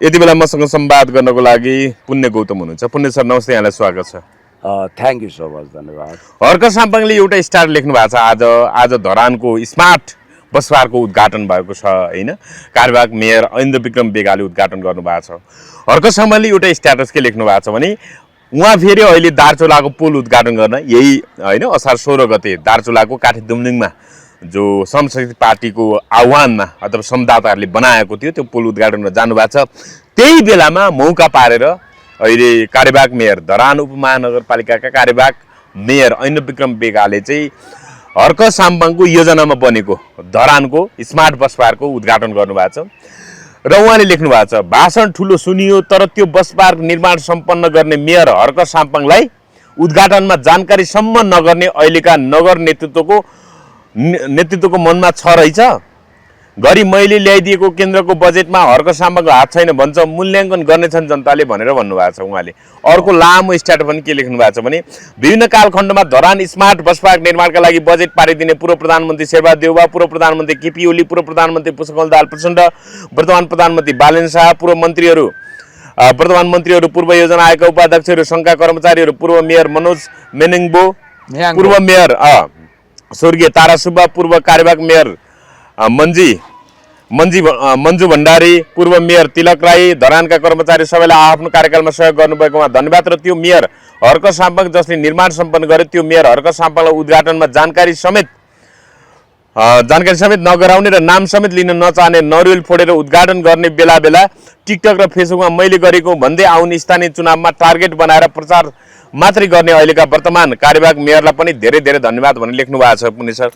यति बेला मसँग संवाद गर्नको लागि पुण्य गौतम हुनुहुन्छ। पुण्य सर नमस्ते, यहाँलाई स्वागत छ। थ्याङ्क यू सो मच, धन्यवाद। हर्क साम्पाङले एउटा स्टार लेख्नु भएको छ। आज धरानको स्मार्ट बस पार्कको उद्घाटन भएको छ हैन। कार्यवाहक मेयर ऐन्द्र विक्रम बेगाले उद्घाटन गर्नुभएको छ। हर्क साम्पाङले एउटा स्ट्याटस के लेख्नु भएको छ भने उहाँ फेरि अहिले दार्चुलाको पुल उद्घाटन गर्न यही हैन असार 16 गते दार्चुलाको काठे दुमलिङमा जो श्रमशक्ति पार्टीको आह्वानमा अथवा संवाददाताहरूले बनाएको थियो त्यो पुल उद्घाटन गर्न जानुभएको छ। त्यही बेलामा मौका पारेर अहिले कार्यवाहक मेयर धरान उपमहानगरपालिकाका कार्यवाहक मेयर ऐन्द्र विक्रम बेगाले चाहिँ हर्क साम्पाङको योजनामा बनेको धरानको स्मार्ट बस पार्कको उद्घाटन गर्नुभएको छ र उहाँले लेख्नु भएको छ, भाषण ठुलो सुनियो तर त्यो बस पार्क निर्माण सम्पन्न गर्ने मेयर हर्क साम्पाङलाई उद्घाटनमा जानकारीसम्म नगर्ने अहिलेका नगर नेतृत्वको मनमा छ रहेछ। गरी मैले ल्याइदिएको केन्द्रको बजेटमा हर्क साम्पाङको हात छैन भन्छ, मूल्याङ्कन गर्नेछन् जनताले भनेर भन्नुभएको छ उहाँले। अर्को लामो स्ट्याटस पनि के लेख्नु भएको छ भने विभिन्न कालखण्डमा धरान स्मार्ट बस पार्क निर्माणका लागि बजेट पारिदिने पूर्व प्रधानमन्त्री शेरबहादुर देउवा, पूर्व प्रधानमन्त्री केपी ओली, पूर्व प्रधानमन्त्री पुष्पकमल दाहाल प्रचण्ड, वर्तमान प्रधानमन्त्री बालेन्द्र शाह, वर्तमान मन्त्रीहरू, पूर्व योजना आयोगका उपाध्यक्षहरू, सङ्घका कर्मचारीहरू, पूर्व मेयर मनोज मेनेङ्बो, पूर्व मेयर स्वर्गीय तारा सुब्बा, पूर्व कार्यवाहक मेयर मन्जु भण्डारी, पूर्व मेयर तिलक राई, धरानका कर्मचारी सबैलाई आफ्नो कार्यकालमा सहयोग गर्नुभएकोमा धन्यवाद। र त्यो मेयर हर्क साम्पाङ जसले निर्माण सम्पन्न गर्यो त्यो मेयर हर्क साम्पाङलाई उद्घाटनमा जानकारी समेत नगराउने र नाम समेत लिन नचाहने, नरिवल फोडेर उद्घाटन गर्ने बेला बेला टिकटक र फेसबुकमा मैले गरेको भन्दै आउने स्थानीय चुनावमा टार्गेट बनाएर प्रचार मात्रै गर्ने अहिलेका वर्तमान कार्यवाहक मेयरलाई पनि धेरै धेरै धन्यवाद भनेर लेख्नु भएको छ। पुण्य सर,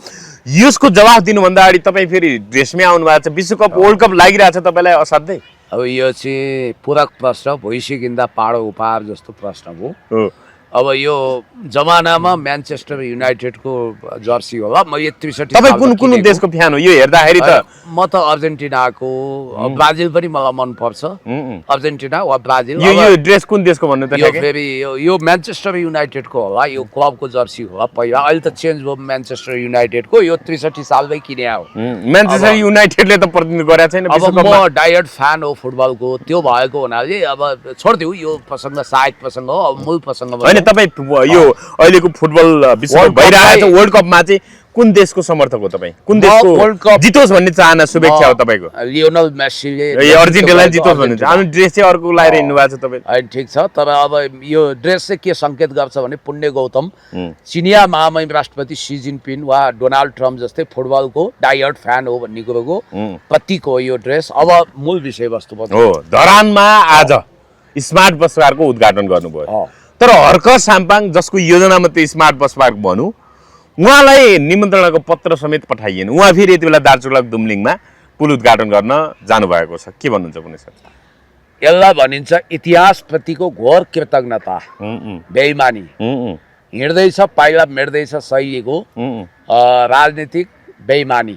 यसको जवाफ दिनुभन्दा अगाडि तपाईँ फेरि ड्रेसमै आउनु भएको छ। विश्वकप वर्ल्ड कप लागिरहेछ तपाईँलाई असाध्यै। अब यो चाहिँ पूरक प्रश्न, भैँसी किन्दा पाडो उपहार जस्तो प्रश्न हो। अब यो जमानामा म्यान्चेस्टर युनाइटेडको जर्सी होला। म 63 तपाईँ कुन देशको फ्यान हो यो हेर्दाखेरि त? म त अर्जेन्टिनाको, ब्राजिल पनि मलाई मनपर्छ। अर्जेन्टिना वा ब्राजिल। यो ड्रेस कुन देशको भन्नु त? फेरि यो म्यान्चेस्टर युनाइटेडको होला, यो क्लबको जर्सी होला पहिला। अहिले त चेन्ज भयो म्यान्चेस्टर युनाइटेडको। यो 63 सालमै किने हो। म्यान्चेस्टर युनाइटेडले त प्रतिनिधित्व गरेको छैन विश्वकपमा। म डायट फ्यान हो फुटबलको। त्यो भएको हुनाले अब छोडिदिउँ यो प्रसङ्ग, सहायक प्रसङ्ग हो। अब मूल प्रसङ्ग तपाईँ यो अहिलेको फुटबल विश्वकप भइरहेको छ वर्ल्ड कपमा चाहिँ कुन देशको समर्थक हो तपाईँ? कुन देशको वर्ल्ड कप जितोस् भन्ने चाहना, शुभेच्छा हो तपाईँको? लियोनल मेसीले अर्जेन्टिनालाई जितोस् भन्ने। अनि ड्रेस चाहिँ अर्को लगाएर हिँड्नु भएको छ तपाईँ? ठिक छ, तर अब यो ड्रेस चाहिँ के सङ्केत गर्छ भने पुण्य गौतम चिनिया महामहिम राष्ट्रपति सी जिनपिङ वा डोनाल्ड ट्रम्प जस्तै फुटबलको डायट फ्यान हो भन्ने कुरोको प्रतीक हो यो ड्रेस। अब मूल विषयवस्तु हो, धरानमा आज स्मार्ट बस पार्कको उद्घाटन गर्नुभयो, तर हर्क साम्पाङ जसको योजनामा त्यो स्मार्ट बस पार्क भनौँ उहाँलाई निमन्त्रणाको पत्र समेत पठाइएन। उहाँ फेरि यति बेला दार्चुला दुमलिङमा पुल उद्घाटन गर्न जानुभएको छ। के भन्नुहुन्छ पुण्य सर? यसलाई भनिन्छ इतिहासप्रतिको घोर कृतज्ञता, बेइमानी। हिँड्दैछ पाइला मेट्दैछ शैलीको राजनीतिक बेइमानी।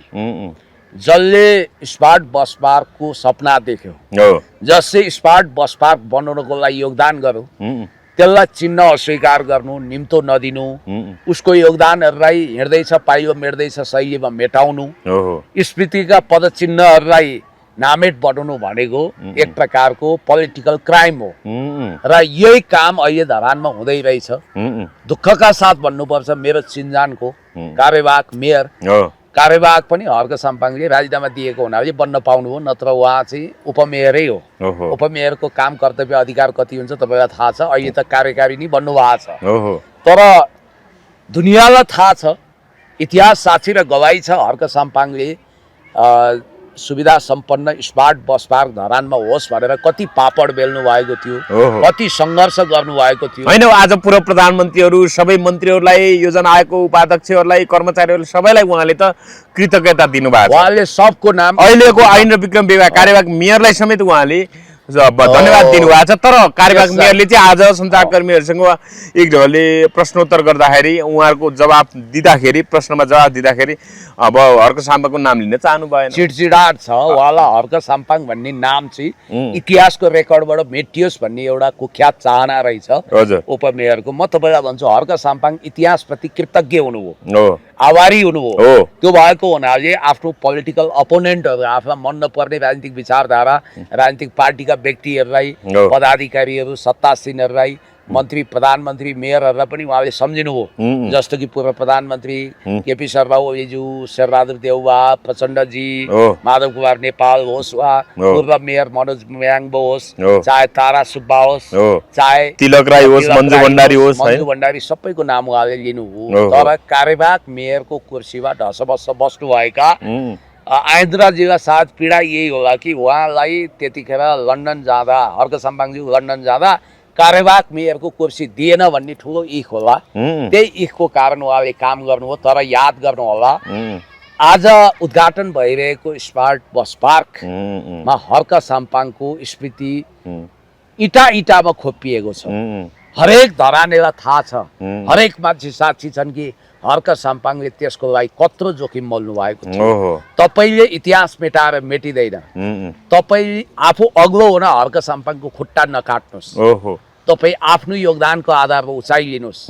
जसले स्मार्ट बस पार्कको सपना देख्यो, जसले स्मार्ट बस पार्क बनाउनको लागि योगदान गर्यो, त्यसलाई चिन्न अस्वीकार गर्नु, निम्तो नदिनु, उसको योगदानहरूलाई हिँड्दैछ पाइलो मेट्दैछ शैलीमा मेटाउनु, स्मृतिका पदचिन्हहरूलाई नामेट बनाउनु भनेको एक प्रकारको पोलिटिकल क्राइम हो। र यही काम अहिले धरानमा हुँदै रहेछ। दुःखका साथ भन्नुपर्छ, मेरो चिन्जानको कार्यवाहक मेयर, कार्यवाहक पनि हर्क साम्पाङले राजीनामा दिएको हुनाले बन्न पाउनु हो, नत्र उहाँ चाहिँ उपमेयरै हो। उपमेयरको काम कर्तव्य अधिकार कति हुन्छ तपाईँलाई थाहा छ। अहिले त कार्यकारिणी बन्नुभएको छ, तर दुनियाँलाई थाहा छ, इतिहास साक्षी र गवाही छ, हर्क साम्पाङले सुविधा सम्पन्न स्मार्ट बस पार्क धरानमा होस् भनेर कति पापड बेल्नु भएको थियो, कति सङ्घर्ष गर्नुभएको थियो। होइन, आज पूर्व प्रधानमन्त्रीहरू, सबै मन्त्रीहरूलाई, योजना आयोगको उपाध्यक्षहरूलाई, कर्मचारीहरू सबैलाई उहाँले त कृतज्ञता दिनुभएको छ। उहाँले सबको नाम अहिलेको ऐन्द्र विक्रम बेगा कार्यवाहक मेयरलाई समेत उहाँले धन्यवाद दिनुभएको छ। तर कार्यवाहक मेयरले चाहिँ आज सञ्चारकर्मीहरूसँग एक ढङ्गले प्रश्नोत्तर गर्दाखेरि उहाँहरूको जवाब दिँदाखेरि, प्रश्नमा जवाब दिँदाखेरि अब हर्क साम्पाङको नाम लिन चाहनु भएन। चिडचिडाट छ उहाँलाई। हर्क साम्पाङ भन्ने नाम चाहिँ इतिहासको रेकर्डबाट मेटियोस् भन्ने एउटा कुख्यात चाहना रहेछ उपमेयरको। म तपाईँलाई भन्छु, हर्क साम्पाङ इतिहासप्रति कृतज्ञ हुनुभयो, आभारी हुनुभयो। त्यो भएको हुनाले आफ्नो पोलिटिकल अपोनेन्टहरू, आफूलाई मन नपर्ने राजनीतिक विचारधारा, राजनीतिक पार्टीका भएका व्यक्तिहरूलाई हो। पदाधिकारीहरू सत्तासीनहरूलाई मन्त्री प्रधानमन्त्री मेयरहरूलाई पनि उहाँले सम्झिनुभयो जस्तो कि पूर्व प्रधानमन्त्री केपी शर्मा ओलीज्यू शेरबहादुर देउवा प्रचण्डजी हो। माधव कुमार नेपाल होस् वा हो। पूर्व मेयर मनोज म्याङ्बो होस् हो। चाहे तारा सुब्बा होस् हो। चाहे तिलक राई होस् तिलक मन्जु राई भण्डारी होस् है मन्जु भण्डारी सबैको नाम उहाँले लिनुभयो हो। तर कार्यवाहक मेयरको कुर्सीमा ढसबस बस्नुभएका आइन्द्राजीलाई सायद पीडा यही होला कि उहाँलाई त्यतिखेर लन्डन जाँदा हर्क साम्पाङज्यू लन्डन जाँदा कार्यवाहक मेयरको कुर्सी दिएन भन्ने ठुलो इख होला त्यही इखको कारण उहाँले काम गर्नुभयो तर याद गर्नु होला आज उद्घाटन भइरहेको स्मार्ट बस पार्कमा हर्क साम्पाङको स्मृति इटा इटामा खोपिएको छ हरेक धरानेलाई थाहा छ हरेक मान्छे साक्षी छन् कि हर्क साम्पाङले त्यसको लागि कत्रो जोखिम मोल्नु भएको छ तपाईँले इतिहास मेटाएर मेटिँदैन तपाईँ आफू अग्लो हुन हर्क साम्पाङको खुट्टा नकाट्नुहोस् तपाईँ आफ्नो योगदानको आधारमा उचाइ लिनुहोस्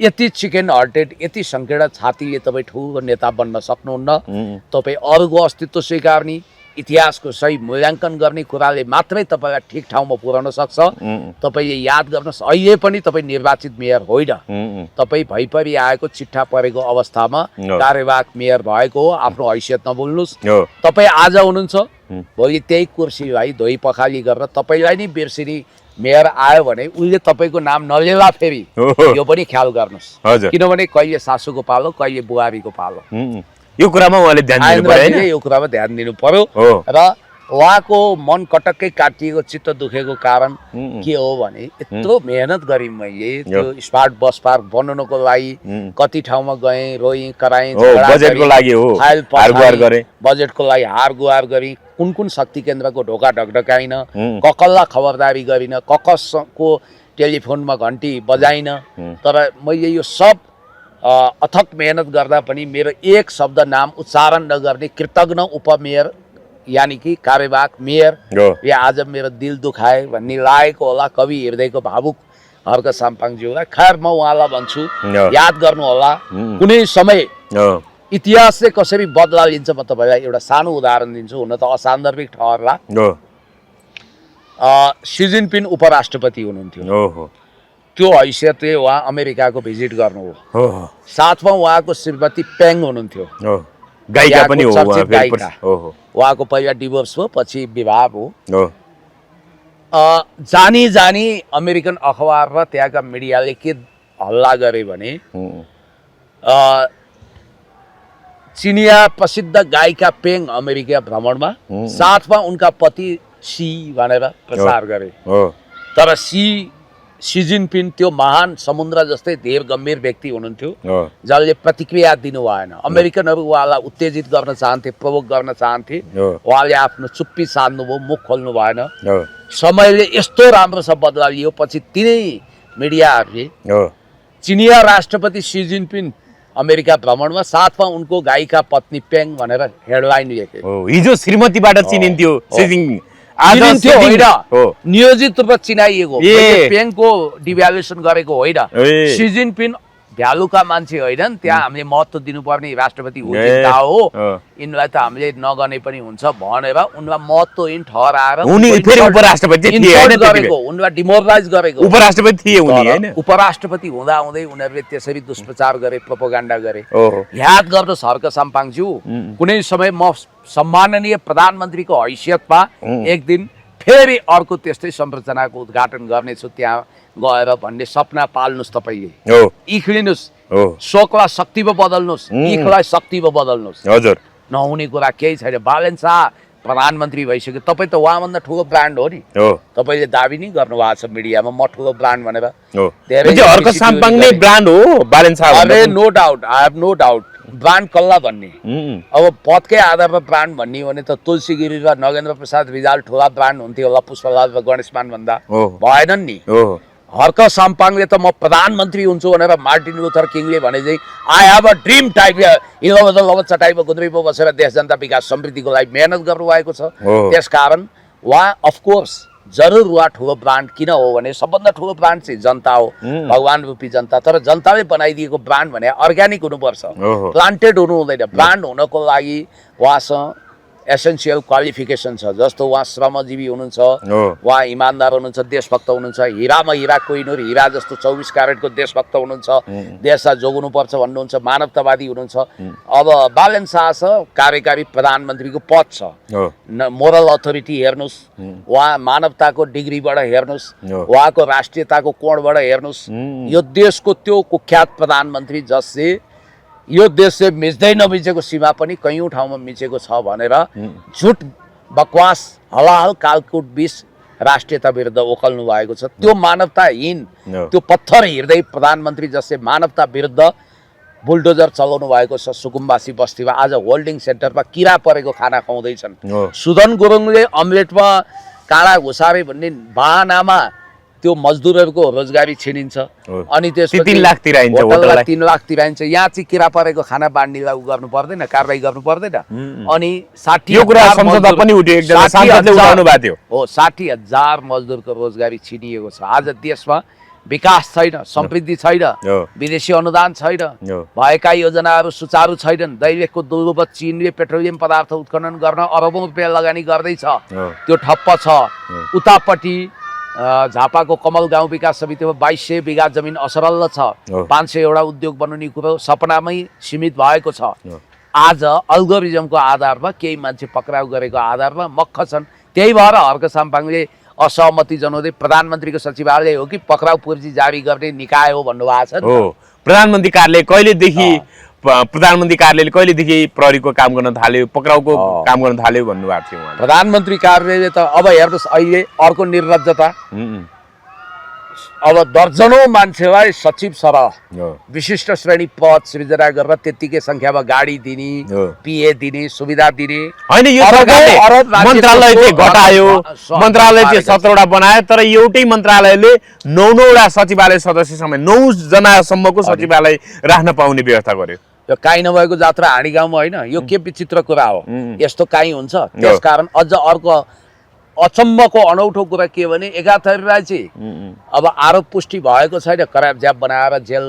यति चिकन हार्टेड यति सङ्कीर्ण छातीले तपाईँ ठुलो नेता बन्न सक्नुहुन्न तपाईँ अरूको अस्तित्व स्वीकार्ने इतिहासको सही मूल्याङ्कन गर्ने कुराले मात्रै तपाईँलाई ठिक ठाउँमा पुर्याउन सक्छ तपाईँले याद गर्नुहोस् अहिले पनि तपाईँ निर्वाचित मेयर होइन तपाईँ भइपरि आएको चिट्ठा परेको अवस्थामा कार्यवाहक मेयर भएको हो आफ्नो हैसियत नभुल्नुहोस् तपाईँ आज हुनुहुन्छ भोलि त्यही कुर्सीलाई धोइ पखाली गरेर तपाईँलाई नै बिर्सिने मेयर आयो भने उसले तपाईँको नाम नलिएला फेरि यो पनि ख्याल गर्नुहोस् किनभने कहिले सासूको पालो कहिले बुहारीको पालो यो कुरामा उहाँले ध्यान दिनु पर्यो यो कुरामा ध्यान दिनु पर्यो र उहाँको मन कटक्कै काटिएको चित्त दुखेको कारण के हो भने यत्रो मेहनत गरेँ मैले त्यो स्मार्ट बस पार्क बनाउनको लागि कति ठाउँमा गएँ रोएँ कराएँ बजेटको लागि हो बजेटको लागि हार गुहार गरेँ कुन कुन शक्ति केन्द्रको ढोका ढकढकाइन ककल्ला खबरदारी गरिन ककसको टेलिफोनमा घन्टी बजाइन तर मैले यो सब अथक मेहनत गर्दा पनि मेरो एक शब्द नाम उच्चारण नगर्ने कृतज्ञ उपमेयर यानि कि कार्यवाहक मेयर यो आज मेरो दिल दुखाए भन्ने लागेको होला कवि हृदयको भावुक हर्क साम्पाङज्यूलाई खैर म उहाँलाई भन्छु याद गर्नु होला कुनै समय इतिहासले कसरी बदला लिन्छ म तपाईँलाई एउटा सानो उदाहरण दिन्छु हुन त असान्दर्भिक ठहरला सी जिनपिङ उपराष्ट्रपति हुनुहुन्थ्यो त्यो हैसियतले उहाँ अमेरिकाको भिजिट गर्नुभयो साथमा उहाँको श्रीमती पेङ हुनुहुन्थ्यो गायिका पनि हो उहाँको पहिला डिभोर्स भयो पछि विवाह भयो जानी जानी अमेरिकन अखबार र त्यहाँका मिडियाले के हल्ला गरे भने चिनिया प्रसिद्ध गायिका पेङ अमेरिका भ्रमणमा साथमा उनका पति सी भनेर प्रचार गरे तर सी जिनपिङ त्यो महान समुद्र जस्तै धेर गम्भीर व्यक्ति हुनुहुन्थ्यो जसले प्रतिक्रिया दिनु भएन अमेरिकनहरू उहाँलाई उत्तेजित गर्न चाहन्थे प्रवोक गर्न चाहन्थे उहाँले आफ्नो चुप्पी साध्नुभयो मुख खोल्नु भएन समयले यस्तो राम्रो छ बदला लियो पछि तिनै मिडियाहरूले चिनिया राष्ट्रपति सी जिनपिङ अमेरिका भ्रमणमा साथमा उनको गायिका पत्नी पेङ भनेर हेडलाइन लेखे हिजो श्रीमतीबाट चिनिन्थ्यो नियोजित रूपमा चिनाइएको पेङको डिभ्यालुएसन गरेको होइन सी जिनपिङ भ्यालुका मान्छे होइनन् त्यहाँ हामीले महत्त्व दिनुपर्ने राष्ट्रपति हो यिनलाई त हामीले नगर्ने पनि हुन्छ भनेर उनलाई महत्त्वहीन ठहराएर उनलाई डिमोरलाइज गरेको उपराष्ट्रपति हुँदा हुँदै उनीहरूले त्यसरी दुष्प्रचार गरे प्रोपोगन्डा गरे याद गर्नुहोस् हर्क साम्पाङज्यू कुनै समय म सम्माननीय प्रधानमन्त्रीको हैसियतमा एक दिन फेरि अर्को त्यस्तै संरचनाको उद्घाटन गर्नेछु त्यहाँ गएर भन्ने सपना पाल्नुहोस् तपाईँले इख लिनुहोस् शोकलाई शक्तिमा बदल्नुहोस् इखलाई शक्तिमा बदल्नुहोस् हजुर नहुने कुरा केही छैन बालेन शाह प्रधानमन्त्री भइसक्यो तपाईँ त उहाँभन्दा ठुलो ब्रान्ड हो नि तपाईँले दाबी नै गर्नु भएको छ मिडियामा म ठुलो ब्रान्ड भनेर no doubt I have no doubt brand कल्ला भन्ने अब पदकै आधारमा ब्रान्ड भन्ने हो भने त तुलसी गिरी र नगेन्द्र प्रसाद रिजाल ठुला ब्रान्ड हुन्थ्यो होला पुष्पलाल र गणेशमान भन्दा भएनन् नि हर्क साम्पाङले त म प्रधानमन्त्री हुन्छु भनेर मार्टिन लुथर किङले भने चाहिँ I have a dream type लवच टाइपमा गुन्द्रीमा बसेर देश जनता विकास समृद्धिको लागि मेहनत गर्नुभएको छ त्यसकारण उहाँ अफकोर्स जरुर उहाँ ठुलो ब्रान्ड किन हो भने सबभन्दा ठुलो ब्रान्ड चाहिँ जनता हो भगवान रूपी जनता तर जनताले बनाइदिएको ब्रान्ड भने अर्ग्यानिक हुनुपर्छ प्लान्टेड हुनु हुँदैन ब्रान्ड हुनको लागि उहाँसँग एसेन्सियल क्वालिफिकेसन छ। जस्तो उहाँ श्रमजीवी हुनुहुन्छ, हो उहाँ इमान्दार हुनुहुन्छ, देशभक्त हुनुहुन्छ, हिरामा हिरा कोहिनूर हिरा जस्तो 24 क्यारेटको देशभक्त हुनुहुन्छ, देशलाई जोगाउनुपर्छ भन्नुहुन्छ, मानवतावादी हुनुहुन्छ। अब बालन शाह छ, कार्यकारी प्रधानमन्त्रीको पद छ, हो मोरल अथोरिटी हेर्नुहोस्, उहाँ मानवताको डिग्रीबाट हेर्नुहोस्, हो। उहाँको राष्ट्रियताको कोणबाट हेर्नुहोस्। यो देशको त्यो कुख्यात प्रधानमन्त्री जसले यो देशले मिच्दै नमिचेको सीमा पनि कैयौँ ठाउँमा मिचेको छ भनेर झुट बकवास हलाहल कालकुट बिस राष्ट्रियता विरुद्ध ओकल्नु भएको छ। त्यो मानवताहीन, त्यो पत्थर हृदय प्रधानमन्त्री जसले मानवता विरुद्ध बुलडोजर चलाउनु भएको छ सुकुम्बासी बस्तीमा। आज होल्डिङ सेन्टरमा किरा परेको खाना खुवाउँदैछन्। सुदन गुरुङले अमलेटमा काँडा घुसारे भन्ने बाहनामा त्यो मजदुरहरूको रोजगारी छिनिन्छ, अनि त्यसपछि 3 लाख तिराइन्छ, होटललाई 3 लाख तिराइन्छ। यहाँ चाहिँ किरा परेको खाना बाँड्नेलाई गर्नु पर्दैन, कारबाही गर्नु पर्दैन। अनि 60 यो कुरा संसदमा पनि उठ्यो, एकजना सांसदले उठाउनु भएको थियो। हो, 60,000 मजदुरको रोजगारी छिनिएको छ। आज देशमा विकास छैन, समृद्धि छैन, विदेशी अनुदान छैन, भएका योजनाहरू सुचारू छैनन्। दैलेखको दुर्लभ चीनले पेट्रोलियम पदार्थ उत्खनन गर्न अरबौं रुपियाँ लगानी गर्दैछ, त्यो ठप्प छ। उतापट्टि झापाको कमल गाउँ विकास समितिमा 2200 बिघा जमिन असरल्ल छ, 500 वटा उद्योग बनाउने कुरो सपनामै सीमित भएको छ। आज अल्गोरिजमको आधारमा केही मान्छे पक्राउ गरेको आधारमा मक्ख छन्। त्यही भएर हर्क साम्पाङले असहमति जनाउँदै प्रधानमन्त्रीको सचिवालय हो कि पक्राउ पूर्जी जारी गर्ने निकाय हो भन्नुभएको छ। हो, प्रधानमन्त्री कार्यालय कहिलेदेखि प्रधानमन्त्री कार्यालयले कहिलेदेखि प्रहरीको काम गर्न थाल्यो, पक्राउको काम गर्न थाल्यो भन्नुभएको थियो उहाँले। प्रधानमन्त्री कार्यालयले त अब हेर्नुहोस् अहिले अर्को निर्लज्जता, अब दर्जनौं मान्छेलाई सचिव सरह विशिष्ट श्रेणी पद सृजना गरेर त्यतिकै संख्यामा गाडी दिने, पिए दिने, सुविधा दिने। हैन, यो सरकारले मन्त्रालय चाहिँ घटायो, मन्त्रालय चाहिँ 17 वटा बनायो, तर एउटै मन्त्रालयले 9 वटा सचिवालय सदस्य समेत 9 जनासम्मको सचिवालय राख्न पाउने व्यवस्था गर्यो। यो काहीँ नभएको जात्रा हाँडी गाउँमा होइन, यो के विचित्र कुरा हो। यस्तो काहीँ हुन्छ। त्यसकारण अझ अर्को अचम्मको अनौठो कुरा के भने एकाथरीलाई चाहिँ अब आरोप पुष्टि भएको छैन, कराप ज्याप बनाएर जेल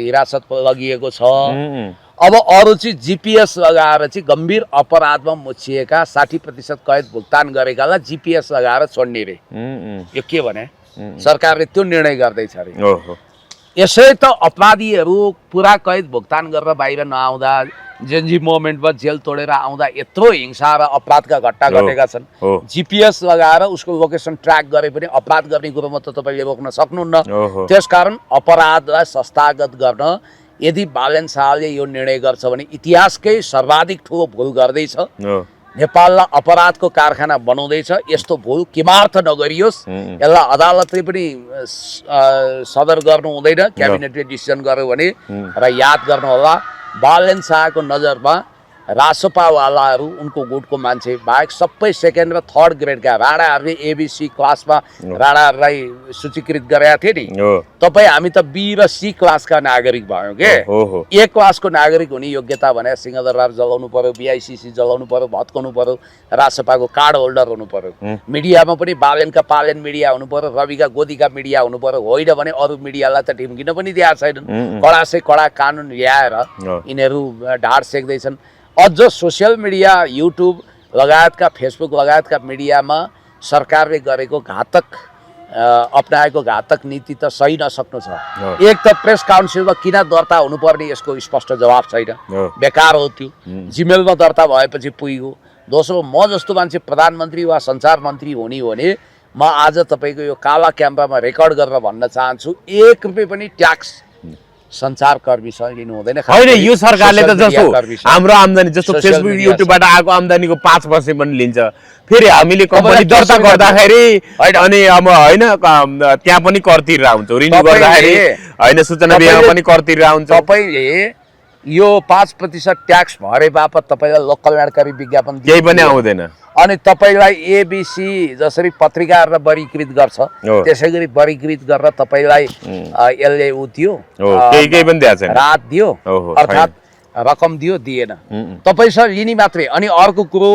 हिरासत लगिएको छ। अब अरू चाहिँ जिपिएस लगाएर चाहिँ गम्भीर अपराधमा मुछिएका 60% कैद भुक्तान गरेकालाई जिपिएस लगाएर छोड्ने रे। यो के भने सरकारले त्यो निर्णय गर्दैछ अरे। यसै त अपराधीहरू पुरा कैद भुक्तान गरेर बाहिर नआउँदा, जेनजी मोमेन्टमा जेल तोडेर आउँदा यत्रो हिंसा र अपराधका घटना घटेका छन्। जिपिएस लगाएर उसको लोकेसन ट्र्याक गरे पनि अपराध गर्ने कुरोमा त तपाईँले रोक्न सक्नुहुन्न। त्यसकारण अपराधलाई संस्थागत गर्न यदि बालन शाहले यो निर्णय गर्छ भने इतिहासकै सर्वाधिक ठुलो भुल गर्दैछ। नेपाललाई अपराधको कारखाना बनाउँदैछ। यस्तो भुल किमार्थ नगरियोस्, यसलाई अदालतले पनि सदर गर्नु हुँदैन, क्याबिनेटले डिसिजन गर्यो भने। र याद गर्नु होला, बालन शाहको नजरमा रासोपावालाहरू उनको गुटको मान्छे बाहेक सबै सेकेन्ड र थर्ड ग्रेडका राणाहरूले एबिसी क्लासमा राणाहरूलाई सूचीकृत गरेका थिए नि। तपाईँ हामी त बी र सी क्लासका नागरिक भयौँ के। ए क्लासको नागरिक हुने योग्यता भने सिंहदरबार जलाउनु पर्यो, बिआइसिसी जलाउनु पर्यो, भत्काउनु पर्यो, रासोपाको कार्ड होल्डर हुनु पर्यो, मिडियामा पनि बालनका पालन मिडिया हुनु पर्यो, रविका गोदीका मिडिया हुनु पर्यो। होइन भने अरू मिडियालाई त ढिम्किन पनि दिएको छैनन्। कडा से कडा कानुन ल्याएर यिनीहरू ढाड सेक्दैछन्। अझ सोसियल मिडिया, युट्युब लगायतका, फेसबुक लगायतका मिडियामा सरकारले गरेको घातक अपनाएको घातक नीति त सही नसक्नु छ। एक त प्रेस काउन्सिलमा किन दर्ता हुनुपर्ने यसको स्पष्ट जवाब छैन, बेकार हो त्यो। जिमेलमा दर्ता भएपछि पुग्यो। दोस्रो, म जस्तो मान्छे प्रधानमन्त्री वा सञ्चार मन्त्री हुने हो भने म आज तपाईँको यो काला क्यामेरामा रेकर्ड गरेर भन्न चाहन्छु, 1 रुपियाँ पनि ट्याक्स सञ्चारकर्मीसँग लिनु हुँदैन। होइन, यो सरकारले त जस्तो हाम्रो आम्दानी जस्तो फेसबुक युट्युबबाट आएको आम्दानीको 5% पनि लिन्छ। फेरि हामीले कम्पनी दर्ता गर्दाखेरि अनि अब होइन त्यहाँ पनि कर तिरेर हुन्छ, रिन्यू गर्दाखेरि होइन सूचना विभागमा पनि कर तिरेर हुन्छ। तपाईँले यो 5% ट्याक्स भरे बापत तपाईँलाई लोक कल्याणकारी विज्ञापन केही पनि आउँदैन। अनि तपाईँलाई एबिसी जसरी पत्रिकाहरूलाई वर्गीकृत गर्छ त्यसै गरी वर्गीकृत गरेर तपाईँलाई यसले उ दियो, केही पनि दिएको छैन, रात दियो। अर्थात् रकम दियो दिएन तपाईसँग यिनी मात्रै। अनि अर्को कुरो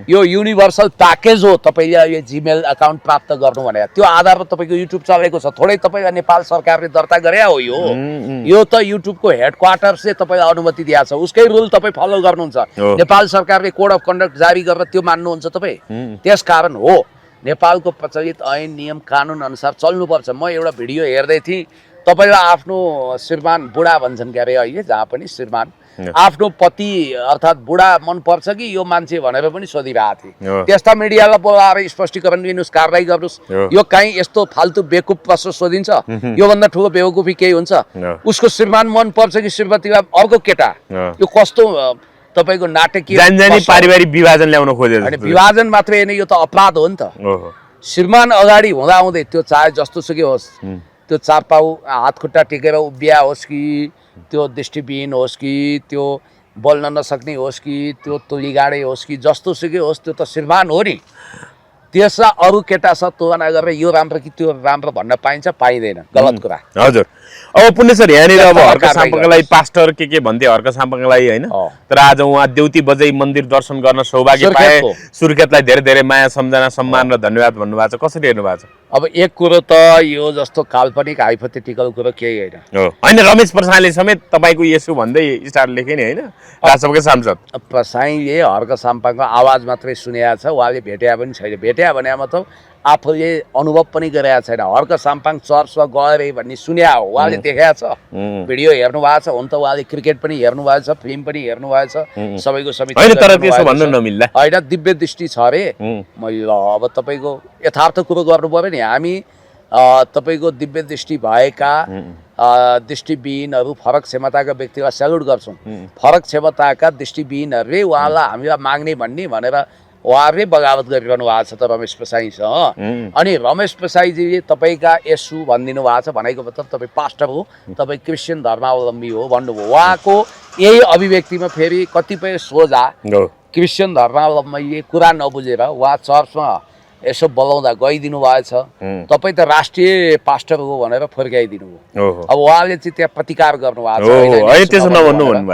यो युनिभर्सल प्याकेज हो तपाईँले यो जिमेल अकाउन्ट प्राप्त गर्नु भने त्यो आधारमा तपाईँको युट्युब चलेको छ। थोरै तपाईँलाई नेपाल सरकारले दर्ता गरे हो यो त युट्युबको हेडक्वार्टर्सले तपाईँलाई अनुमति दिएको छ, उसकै रुल तपाईँ फलो गर्नुहुन्छ। नेपाल सरकारले कोड अफ कन्डक्ट जारी गरेर त्यो मान्नुहुन्छ तपाईँ। त्यसकारण हो नेपालको प्रचलित ऐन नियम कानुन अनुसार चल्नुपर्छ। म एउटा भिडियो हेर्दै थिएँ, तपाईँलाई आफ्नो श्रीमान बुढा भन्छन् क्यारे अहिले जहाँ पनि श्रीमान आफ्नो पति अर्थात् बुढा मनपर्छ कि यो मान्छे भनेर पनि सोधिरहेको थिएँ। त्यस्ता मिडियालाई बोलाएर स्पष्टीकरण दिनुहोस्, कारवाही गर्नुहोस्। यो काहीँ यस्तो फाल्तु बेकुफ प्रश्न सोधिन्छ? योभन्दा ठुलो बेवकुफी केही हुन्छ? उसको श्रीमान मनपर्छ कि श्रीमतीलाई अर्को केटा? यो कस्तो तपाईँको नाटकीय पारिवारिक विभाजन ल्याउन खोजे। अनि विभाजन मात्रै होइन, यो त अपराध हो नि त। श्रीमान अगाडि हुँदाहुँदै त्यो चाहे जस्तोसुकै होस्, त्यो चारपाउ हात खुट्टा टेकेर उभिया होस् कि त्यो दृष्टिविहीन होस् कि त्यो बोल्न नसक्ने होस् कि त्यो तुलीगाडे होस् कि जस्तोसुकै होस्, त्यो त श्रीमान हो नि। त्यसमा अरू केटासँग तुलना गरेर यो राम्रो कि त्यो राम्रो भन्न पाइन्छ? पाइँदैन, गलत कुरा। हजुर। अब पुण्य सर यहाँनिर अब हर्क साम्पाङलाई पास्टर के भन्थे हर्क साम्पाङलाई होइन, तर आज उहाँ देउती बजै मन्दिर दर्शन गर्न सौभाग्य पाए। सुर्खेतलाई धेरै धेरै माया सम्झना सम्मान र धन्यवाद भन्नुभएको छ। कसरी हेर्नु भएको छ? अब एक कुरो त यो जस्तो काल्पनिक हाइपोथेटिकल कुरो केही होइन। होइन, रमेश प्रसाईले समेत तपाईँको यसो भन्दै स्टार लेखे नि होइन, राजसभाकै सांसद प्रसाईले हर्क साम्पाङको आवाज मात्रै सुनेको छ, उहाँले भेट्या पनि छैन। भेट्या भने मतलब आफूले अनुभव पनि गरेका छैन। हर्क साम्पाङ चर्चमा गए भन्ने सुन्या हो, उहाँले देखाएको छ, भिडियो हेर्नु भएको छ। हुन त उहाँले क्रिकेट पनि हेर्नु भएको छ, फिल्म पनि हेर्नु भएको छ, सबैको समीक्षा होइन, दिव्य दृष्टि छ अरे। मैले अब तपाईँको यथार्थ कुरो गर्नु पर्यो नि। हामी तपाईँको दिव्य दृष्टि भएका दृष्टिविहीनहरू, फरक क्षमताका व्यक्तिलाई सेल्युट गर्छौँ। फरक क्षमताका दृष्टिविहीनहरूले उहाँलाई हामीलाई माग्ने भन्ने भनेर उहाँहरूले बगावत गरिरहनु भएको छ त रमेश प्रसाईसँग। अनि रमेश प्रसाईजीले तपाईँका यसु भनिदिनु भएको छ, भनेको मतलब तपाईँ पास्टर हो, तपाईँ क्रिस्चियन धर्मावलम्बी हो भन्नुभयो। उहाँको यही अभिव्यक्तिमा फेरि कतिपय सोझा क्रिस्चियन धर्मावलम्बीले कुरा नबुझेर उहाँ चर्चमा यसो बोलाउँदा गइदिनु भएछ। तपाईँ त राष्ट्रिय पास्टर हो भनेर फर्काइदिनु हो। अब उहाँले चाहिँ त्यहाँ प्रतिकार गर्नुभएको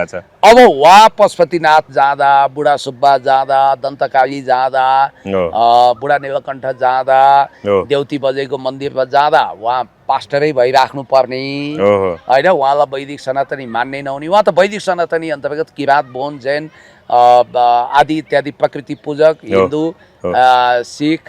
छ। अब उहाँ पशुपतिनाथ जाँदा, बुढा सुब्बा जाँदा, दन्तकाली जाँदा, बुढा नीलकण्ठ जाँदा, देउती बजेको मन्दिरमा जाँदा उहाँ पास्टरै भइराख्नु पर्ने होइन। उहाँलाई वैदिक सनातनी मान्ने नहुने। उहाँ त वैदिक सनातनी अन्तर्गत किराँत, बोन, जैन आदि इत्यादि प्रकृति पूजक, हिन्दू, सिख,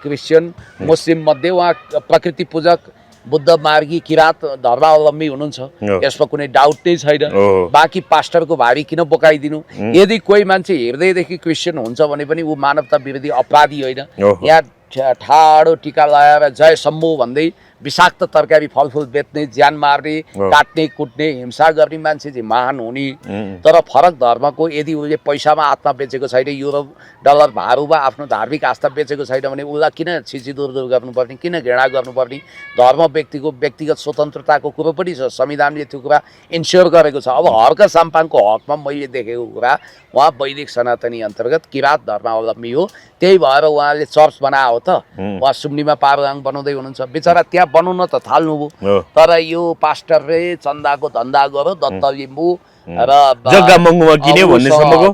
क्रिस्चियन, मुस्लिम मध्ये उहाँ प्रकृति पूजक, बुद्ध मार्गी, किराँत धर्मावलम्बी हुनुहुन्छ, यसमा कुनै डाउट नै छैन। बाँकी पास्टरको भारी किन बोकाइदिनु? यदि कोही मान्छे हृदयदेखि क्रिस्चियन हुन्छ भने पनि ऊ मानवता विरोधी अपराधी होइन। यहाँ ठाडो टिका लगाएर जय शम्भु भन्दै विषाक्त तरकारी फलफुल बेच्ने, ज्यान मार्ने, काट्ने, कुट्ने, हिंसा गर्ने मान्छे चाहिँ महान हुने। तर फरक धर्मको यदि उसले पैसामा आत्मा बेचेको छैन, युरो डलर भारूमा आफ्नो धार्मिक आस्था बेचेको छैन भने उसलाई किन छिचिदुरदुर गर्नुपर्ने, किन घृणा गर्नुपर्ने? धर्म व्यक्तिको व्यक्तिगत स्वतन्त्रताको कुरो पनि छ, संविधानले त्यो कुरा इन्स्योर गरेको छ। अब हर्क साम्पाङको हकमा मैले देखेको कुरा, उहाँ वैदिक सनातनी अन्तर्गत किराँत धर्मावलम्बी हो, त्यही भएर उहाँले चर्च बनायो त। उहाँ सुम्निमा पारुगाङ बनाउँदै हुनुहुन्छ, बिचरा त्यहाँ बनाउन त थाल्नुभयो। तर यो पास्टरले चन्दाको धन्दा गर्यो, दत्त लिम्बू र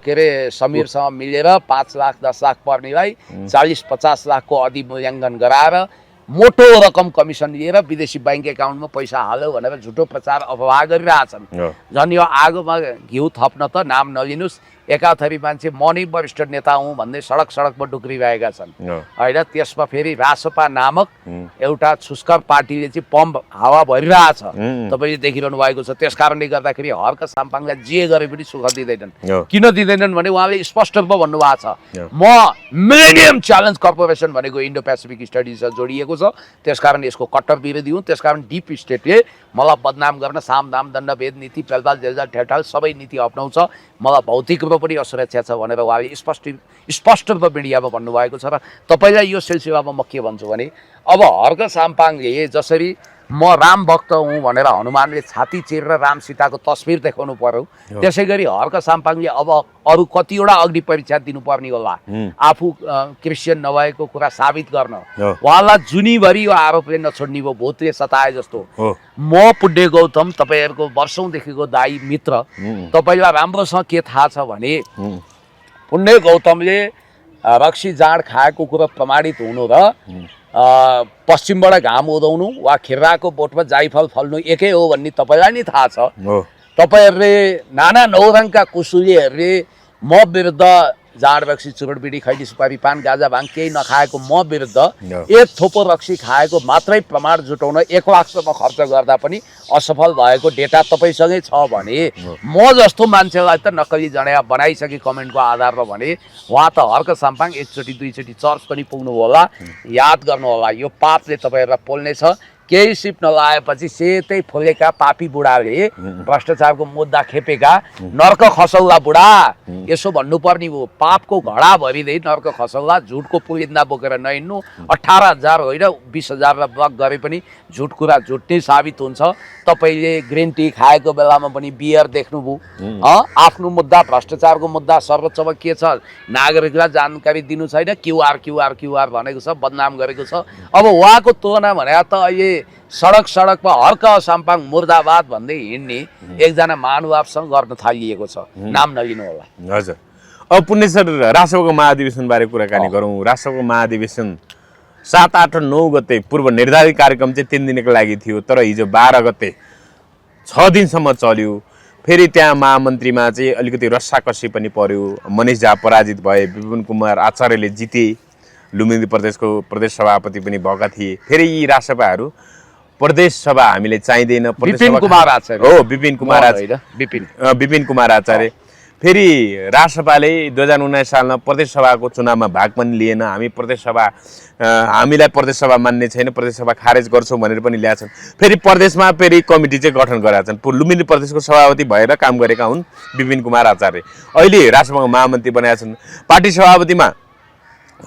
के अरे समीरसँग मिलेर 5 लाख 10 लाख पर्नेलाई 40-50 लाखको अधिमूल्याङ्कन गराएर मोटो रकम कमिसन लिएर विदेशी ब्याङ्क एकाउन्टमा पैसा हाल्यो भनेर झुटो प्रचार अफवाह गरिरहेछन्। झन् यो आगोमा घिउ थप्न त नाम नलिनुहोस्। एकाथरी मान्छे म नै वरिष्ठ नेता हुँ भन्दै सडक सडकमा डुक्रिरहेका छन् होइन। त्यसमा फेरि रासपा नामक एउटा छुस्कर पार्टीले चाहिँ पम्प हावा भरिरहेछ, तपाईँले देखिरहनु भएको छ। त्यस कारणले गर्दाखेरि हर्क साम्पाङलाई जे गरे पनि सुख दिँदैनन्। किन दिँदैनन् भने उहाँले स्पष्ट रूपमा भन्नुभएको छ, म मिलेनियम च्यालेन्ज कर्पोरेसन भनेको इन्डो पेसिफिक स्टडिजसँग जोडिएको छ, त्यसकारण यसको कट्टर विरोधी हुँ। त्यसकारण डिप स्टेटले मलाई बदनाम गर्न सामदाम दण्डभेद नीति, पेलपाल जेलजाल ठेलठाल सबै नीति अप्नाउँछ, मलाई भौतिक रूपमा पनि असुरक्षा छ भनेर उहाँले स्पष्ट रूपमा मिडियामा भन्नुभएको छ। र तपाईँलाई यो सिलसिलामा म के भन्छु भने, अब हर्क साम्पाङले जसरी म राम भक्त हुँ भनेर हनुमानले छाती चिरेर राम सीताको तस्बिर देखाउनु पर्यो। त्यसै गरी हर्क साम्पाङले अब अरू कतिवटा अग्नि परीक्षा दिनुपर्ने होला आफू क्रिस्चियन नभएको कुरा साबित गर्न। उहाँलाई जुनीभरि यो आरोपले नछोड्ने भयो, भूतले सताए जस्तो। म पुण्य गौतम तपाईँहरूको वर्षौँदेखिको दाई मित्र, तपाईँलाई राम्रोसँग के थाहा छ भने पुण्य गौतमले रक्सी जाँड खाएको कुरो प्रमाणित हुनु र पश्चिमबाट घाम उदाउनु वा खिर्राको बोटमा जाइफल फल्नु एकै हो भन्ने तपाईँलाई नि थाहा छ। तपाईँहरूले नाना नौरङका कुसुलीहरूले म विरुद्ध जाँड रक्सी चुरोट बिडी खैली सुपारी पान गाजा भाङ केही नखाएको म विरुद्ध एक थोपो रक्सी खाएको मात्रै प्रमाण जुटाउन 1 लाखसम्म खर्च गर्दा पनि असफल भएको डेटा तपाईँसँगै छ भने म जस्तो मान्छेलाई त नक्कली जडिया बनाइसके कमेन्टको आधारमा भने उहाँ त हर्क साम्पाङ एकचोटि दुईचोटि चर्च पनि पुग्नु होला। याद गर्नु होला, यो पापले तपाईँहरूलाई पोल्नेछ। केही सिप नलाएपछि सेतै फुलेका पापी बुढाले भ्रष्टाचारको मुद्दा खेपेका नर्क खसौला बुढा यसो भन्नुपर्ने हो। पापको घडा भरिँदै नर्क खसौला, झुटको पुलिन्दा बोकेर नहिँड्नु। 18,000 होइन 20,000 र ब्लक गरे पनि झुट कुरा झुट नै साबित हुन्छ। तपाईँले ग्रिन टी खाएको बेलामा पनि बियर देख्नुभयो। आफ्नो मुद्दा भ्रष्टाचारको मुद्दा सर्वोच्चमा के छ नागरिकलाई जानकारी दिनु छैन। क्युआर क्युआर क्युआर भनेको छ, बदनाम गरेको छ। अब उहाँको तुलना भने त अहिले सडकमा हर्क साम्पाङ मुर्दाबाद भन्दै हिँड्ने एकजना महानुभावसँग गर्न थालिएको छ। नाम नलिनु होला। हजुर, अब पुण्य सर राष्ट्रसभाको महाधिवेशन बारे कुराकानी गरौँ। राष्ट्रसभाको महाधिवेशन 7, 8 र 9 गते पूर्व निर्धारित कार्यक्रम चाहिँ 3 दिनको लागि थियो, तर हिजो 12 गते 6 दिनसम्म चल्यो। फेरि त्यहाँ महामन्त्रीमा चाहिँ अलिकति रस्साकस्सी पनि पर्यो। मनिष झा पराजित भए, विपिन कुमार आचार्यले जिते, लुम्बिनी प्रदेशको प्रदेश सभापति पनि भएका थिए। फेरि यी राष्ट्रसभाहरू प्रदेश सभा हामीले चाहिँदैन, विपिन कुमार आचार्य हो, विपिन कुमार आचार्य। फेरि राष्ट्रसभाले 2019 सालमा प्रदेश सभाको चुनावमा भाग पनि लिएन। हामी प्रदेश सभा हामीलाई प्रदेश सभा मान्ने छैन, प्रदेश सभा खारेज गर्छौँ भनेर पनि ल्याएछन्। फेरि प्रदेशमा फेरि कमिटी चाहिँ गठन गरेका छन्। लुम्बिनी प्रदेशको सभापति भएर काम गरेका हुन् विपिन कुमार आचार्य। अहिले राष्ट्रसभाको महामन्त्री बनाएका छन्। पार्टी सभापतिमा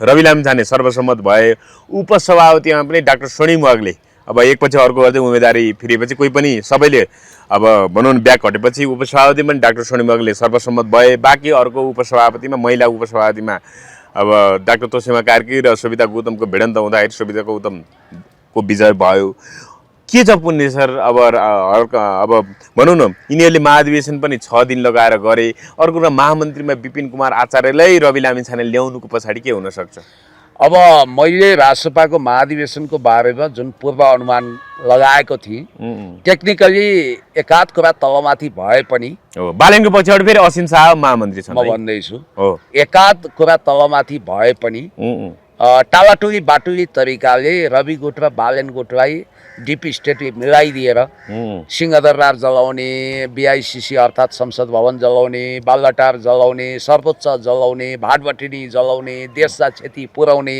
रवि लामिछाने सर्वसम्मत भए। उपसभापतिमा पनि डाक्टर स्वर्णिम वाग्ले अब एकपछि अर्को गर्दै उम्मेदवारी फिरेपछि कोही पनि सबैले अब भनौँ ब्याक हटेपछि उपसभापति पनि डाक्टर स्वर्णिम वाग्ले सर्वसम्मत भए। बाँकी अर्को उपसभापतिमा महिला उपसभापतिमा अब डाक्टर तोसेमा कार्की र सुविता गौतमको भिडन्त हुँदाखेरि सुविता गौतमको विजय भयो। के छ पुण्य सर अब भनौँ न यिनीहरूले महाधिवेशन पनि 6 दिन लगाएर गरे। अर्को कुरा महामन्त्रीमा विपिन कुमार आचार्यलाई रवि लामिछाने ल्याउनुको पछाडि के हुनसक्छ? अब मैले राष्ट्रसभाको महाधिवेशनको बारेमा जुन पूर्व अनुमान लगाएको थिएँ टेक्निकली एकाध कुरा तलमाथि भए पनि बालेनको पछिबाट फेरि असिम शाह महामन्त्री छन् म भन्दैछु। एकाध कुरा तलमाथि भए पनि टालाटुली बाटुली तरिकाले रवि गुट र बालेन गुटलाई डिप स्टेटले मिलाइदिएर सिंहदरबार जलाउने, बिआइसिसी अर्थात् संसद भवन जलाउने, बालटार जलाउने, सर्वोच्च जलाउने, भाटभटिनी जलाउने, देशलाई क्षति पुर्याउने,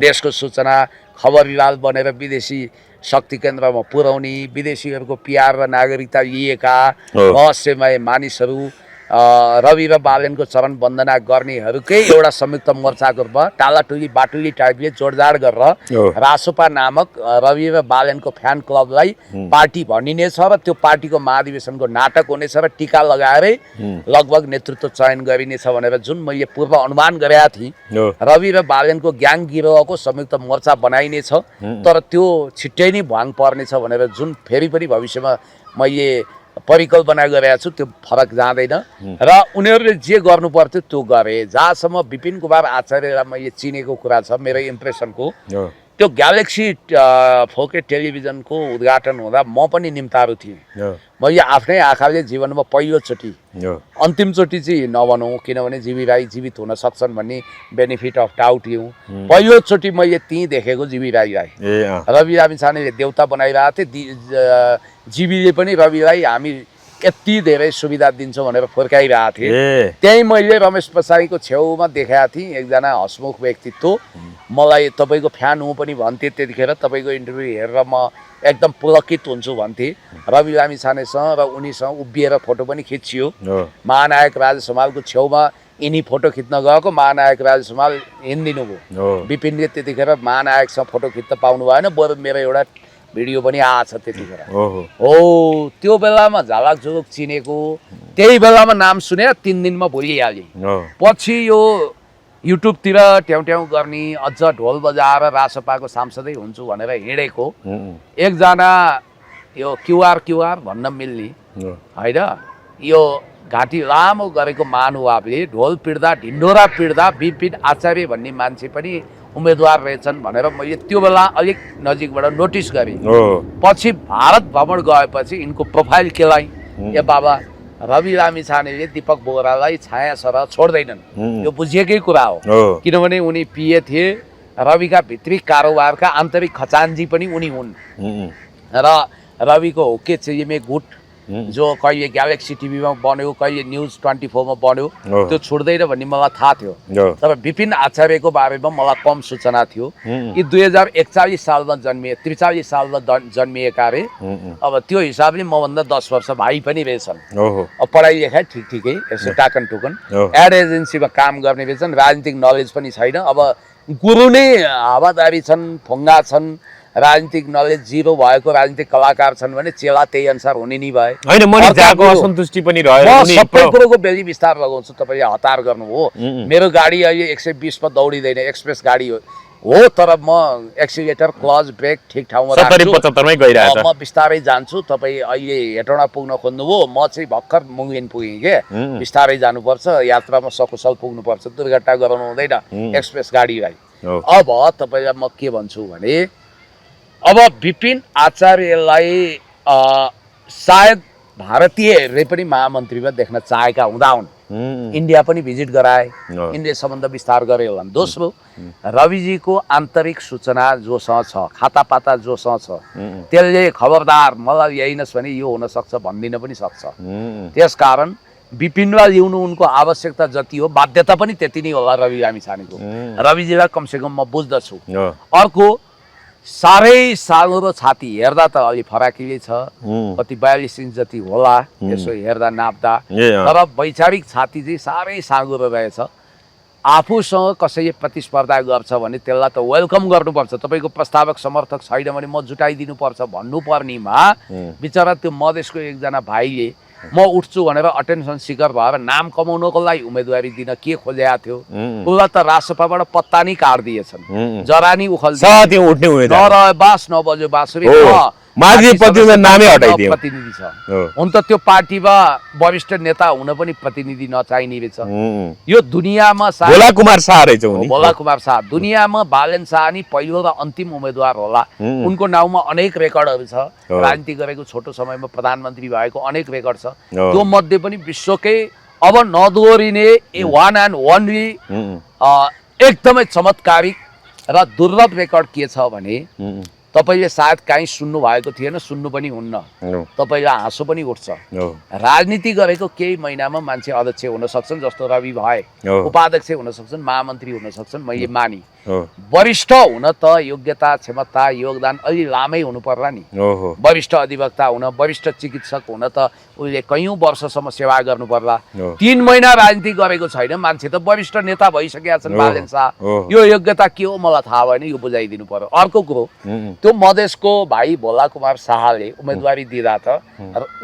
देशको सूचना खबरलाल बनेर विदेशी शक्ति केन्द्रमा पुर्याउने, विदेशीहरूको पिआर र नागरिकता लिएका रहस्यमय मानिसहरू रवि र बालेनको चरण वन्दना गर्नेहरूकै एउटा संयुक्त मोर्चाको रूपमा टालाटुली बाटुली टाइपले जोडजाड गरेर रासोपा नामक रवि र बालेनको फ्यान क्लबलाई पार्टी भनिनेछ र त्यो पार्टीको महाधिवेशनको नाटक हुनेछ र टीका लगाएरै लगभग नेतृत्व चयन गरिनेछ भनेर जुन मैले पूर्व अनुमान गरेका थिएँ। रवि र बालेनको ग्याङ गिरोहको संयुक्त मोर्चा बनाइनेछ, तर त्यो छिट्टै नै भ्वाङ पर्नेछ भनेर जुन फेरि पनि भविष्यमा मैले परिकल्पना गरेका छु त्यो फरक जाँदैन र उनीहरूले जे गर्नु पर्थ्यो त्यो गरे। जहाँसम्म विपिन कुमार आचार्यलाई मैले चिनेको कुरा छ मेरो इम्प्रेसनको, त्यो ग्यालेक्सी 4K टेलिभिजनको उद्घाटन हुँदा म पनि निम्तारु थिएँ। मैले आफ्नै आँखाले जीवनमा पहिलोचोटि, अन्तिमचोटि चाहिँ नभनौँ किनभने जीवी राई जीवित हुन सक्छन् भन्ने बेनिफिट अफ डाउट लिउँ, पहिलोचोटि मैले त्यहीँ देखेको जीवी राईलाई। रवि लामिछानेले देउता बनाइरहेको थिए, जीवीले पनि रविलाई हामी यति धेरै सुविधा दिन्छौँ भनेर फर्काइरहेको थिएँ। त्यहीँ मैले रमेश पसाईको छेउमा देखाएको थिएँ एकजना हसमुख व्यक्तित्व। मलाई तपाईँको फ्यान हुँ पनि भन्थे त्यतिखेर, तपाईँको इन्टरभ्यू हेरेर म एकदम पुलकित हुन्छु भन्थे। रवि लामिछानेसँग र उनीसँग उभिएर फोटो पनि खिचियो। महानायक राजेश हमालको छेउमा यिनी फोटो खिच्न गएको, महानायक राजेश हमाल हिँडिदिनु भयो। विपिनले त्यतिखेर महानायकसँग फोटो खिच्न पाउनु भएन, बरु मेरो एउटा भिडियो पनि आएछ त्यतिखेर ओहो हो त्यो बेलामा झालाकझुलुक चिनेको त्यही बेलामा नाम सुने 3 दिनमा भुलिहालेँ हो पछि यो युट्युबतिर ट्याउ ट्याउ गर्ने अझ ढोल बजाएर रासपाको सांसदै हुन्छु भनेर हिँडेको एकजना यो क्युआर भन्न मिल्ने होइन यो घाँटी लामो गरेको महानुभावले ढोल पिट्दा ढिन्डोरा पिट्दा बिपिन आचार्य भन्ने मान्छे पनि उम्मेदवार रहेछन् भनेर मैले त्यो बेला अलिक नजिकबाट नोटिस गरेँ पछि भारत भ्रमण गएपछि यिनको प्रोफाइल केलाएँ ए बाबा रवि लामिछानेले दीपक बोहरालाई छाया सरह छोड्दैनन् यो बुझिएकै कुरा हो किनभने उनी पिए थिए रविका भित्री कारोबारका आन्तरिक खजान्जी पनि उनी हुन् र रविको हो के चाहिए में गुट जो कहिले ग्यालेक्सी टिभीमा बन्यो कहिले न्युज 24 मा बन्यो त्यो छोड्दैन भन्ने मलाई थाहा थियो तर विपिन आचार्यको बारेमा मलाई कम सूचना थियो कि 2041 सालमा जन्मिए 43 सालमा जन्मिएका रे अब त्यो हिसाबले मभन्दा 10 वर्ष भाइ पनि रहेछन् अब पढाइ लेखाइ ठिकै यसो टाकन टुकन एड एजेन्सीमा काम गर्ने रहेछन् राजनीतिक नलेज पनि छैन अब गुरु नै हावादारी छन् फुङ्गा छन् राजनीतिक नलेज जिरो भएको राजनीतिक कलाकार छन् भने चेला त्यही अनुसार हुने नि भए हैन मनी जाको असन्तुष्टि पनि रह्यो म सबै कुरोको बेली विस्तार लगाउँछु तपाईले हतार गर्नु हो मेरो गाडी अहिले 120 मा दौडिदैन एक्सप्रेस गाडी हो तर म एक्सिलेटर क्लच ब्रेक ठीक ठाउँमा राख्छु 70 75 मै गइरहेछ म बिस्तारै जान्छु तपाई अहिले हेटौडा पुग्न खोज्नु हो म चाहिँ भर्खर मुङ्गेन पुगे के बिस्तारै जानुपर्छ यात्रामा सकुशल पुग्नु पर्छ दुर्घटना गराउनु हुँदैन एक्सप्रेस गाडीलाई अब तपाईलाई म के भन्छु भने अब विपिन आचार्यलाई सायद भारतीयहरूले पनि महामन्त्रीमा देख्न चाहेका हुँदा हुन् इन्डिया पनि भिजिट गराए इन्डिया सम्बन्ध विस्तार गरे होला दोस्रो रविजीको आन्तरिक सूचना जोसँग छ खातापाता जोसँग छ त्यसले खबरदार मलाई ल्याइनस् भने यो हुन सक्छ भन्दिन पनि सक्छ त्यसकारण विपिनलाई ल्याउनु उनको आवश्यकता जति हो बाध्यता पनि त्यति नै होला रवि लामिछानेको रविजीलाई कमसेकम म बुझ्दछु अर्को साह्रै सानो र छाती हेर्दा त अलि फराकिलै छ कति 42 इन्च जति होला यसो हेर्दा नाप्दा तर वैचारिक छाती चाहिँ साह्रै सानो रहेछ आफूसँग कसैले प्रतिस्पर्धा गर्छ भने त्यसलाई त वेलकम गर्नुपर्छ तपाईँको प्रस्तावक समर्थक छैन भने म जुटाइदिनुपर्छ भन्नुपर्नेमा बिचरा त्यो मधेसको एकजना भाइले म उठ्छु भनेर अटेन्सन सिकर भएर नाम कमाउनको लागि उम्मेदवारी दिन के खोजेका थियो उसलाई त रासपाबाट पत्ता नै काट्दिएछन् जरानी उखल्दिए बास नबज्यो बाँसुरी प्रतिनिधि छ हुन त त्यो पार्टीमा वरिष्ठ नेता हुन पनि प्रतिनिधि नचाहिने रहेछ यो दुनियाँमा भोला कुमार शाह रहेछ भोला कुमार शाह दुनियाँमा बालेन शाह नि पहिलो र अन्तिम उम्मेदवार होला उनको नाउँमा अनेक रेकर्डहरू छ राजनीति गरेको छोटो समयमा प्रधानमन्त्री भएको अनेक रेकर्ड छ त्यो मध्ये पनि विश्वकै अब नदोहोरिने वान एन्ड ओन्ली एकदमै चमत्कारिक र दुर्लभ रेकर्ड के छ भने तपाईले सायद काहीँ सुन्नु भएको थिएन सुन्नु पनि हुन्न तपाईलाई हाँसो पनि उठ्छ राजनीति गरेको केही महिनामा मान्छे अध्यक्ष हुन सक्छन् जस्तो रवि भए उपाध्यक्ष हुन सक्छन् महामन्त्री हुन सक्छन् मैले मानी वरिष्ठ हुन त योग्यता क्षमता योगदान अलि लामै हुनु पर्ला नि वरिष्ठ अधिवक्ता हुन वरिष्ठ चिकित्सक हुन त उसले कैयौं वर्षसम्म सेवा गर्नु पर्ला 3 महिना राजनीति गरेको छैन मान्छे त वरिष्ठ नेता भइसकेका छन् बालेन शाह यो योग्यता के हो मलाई थाहा भएन यो बुझाइदिनु पर्यो अर्को कुरो त्यो मधेसको भाइ भोला कुमार शाहले उम्मेदवारी दिँदा त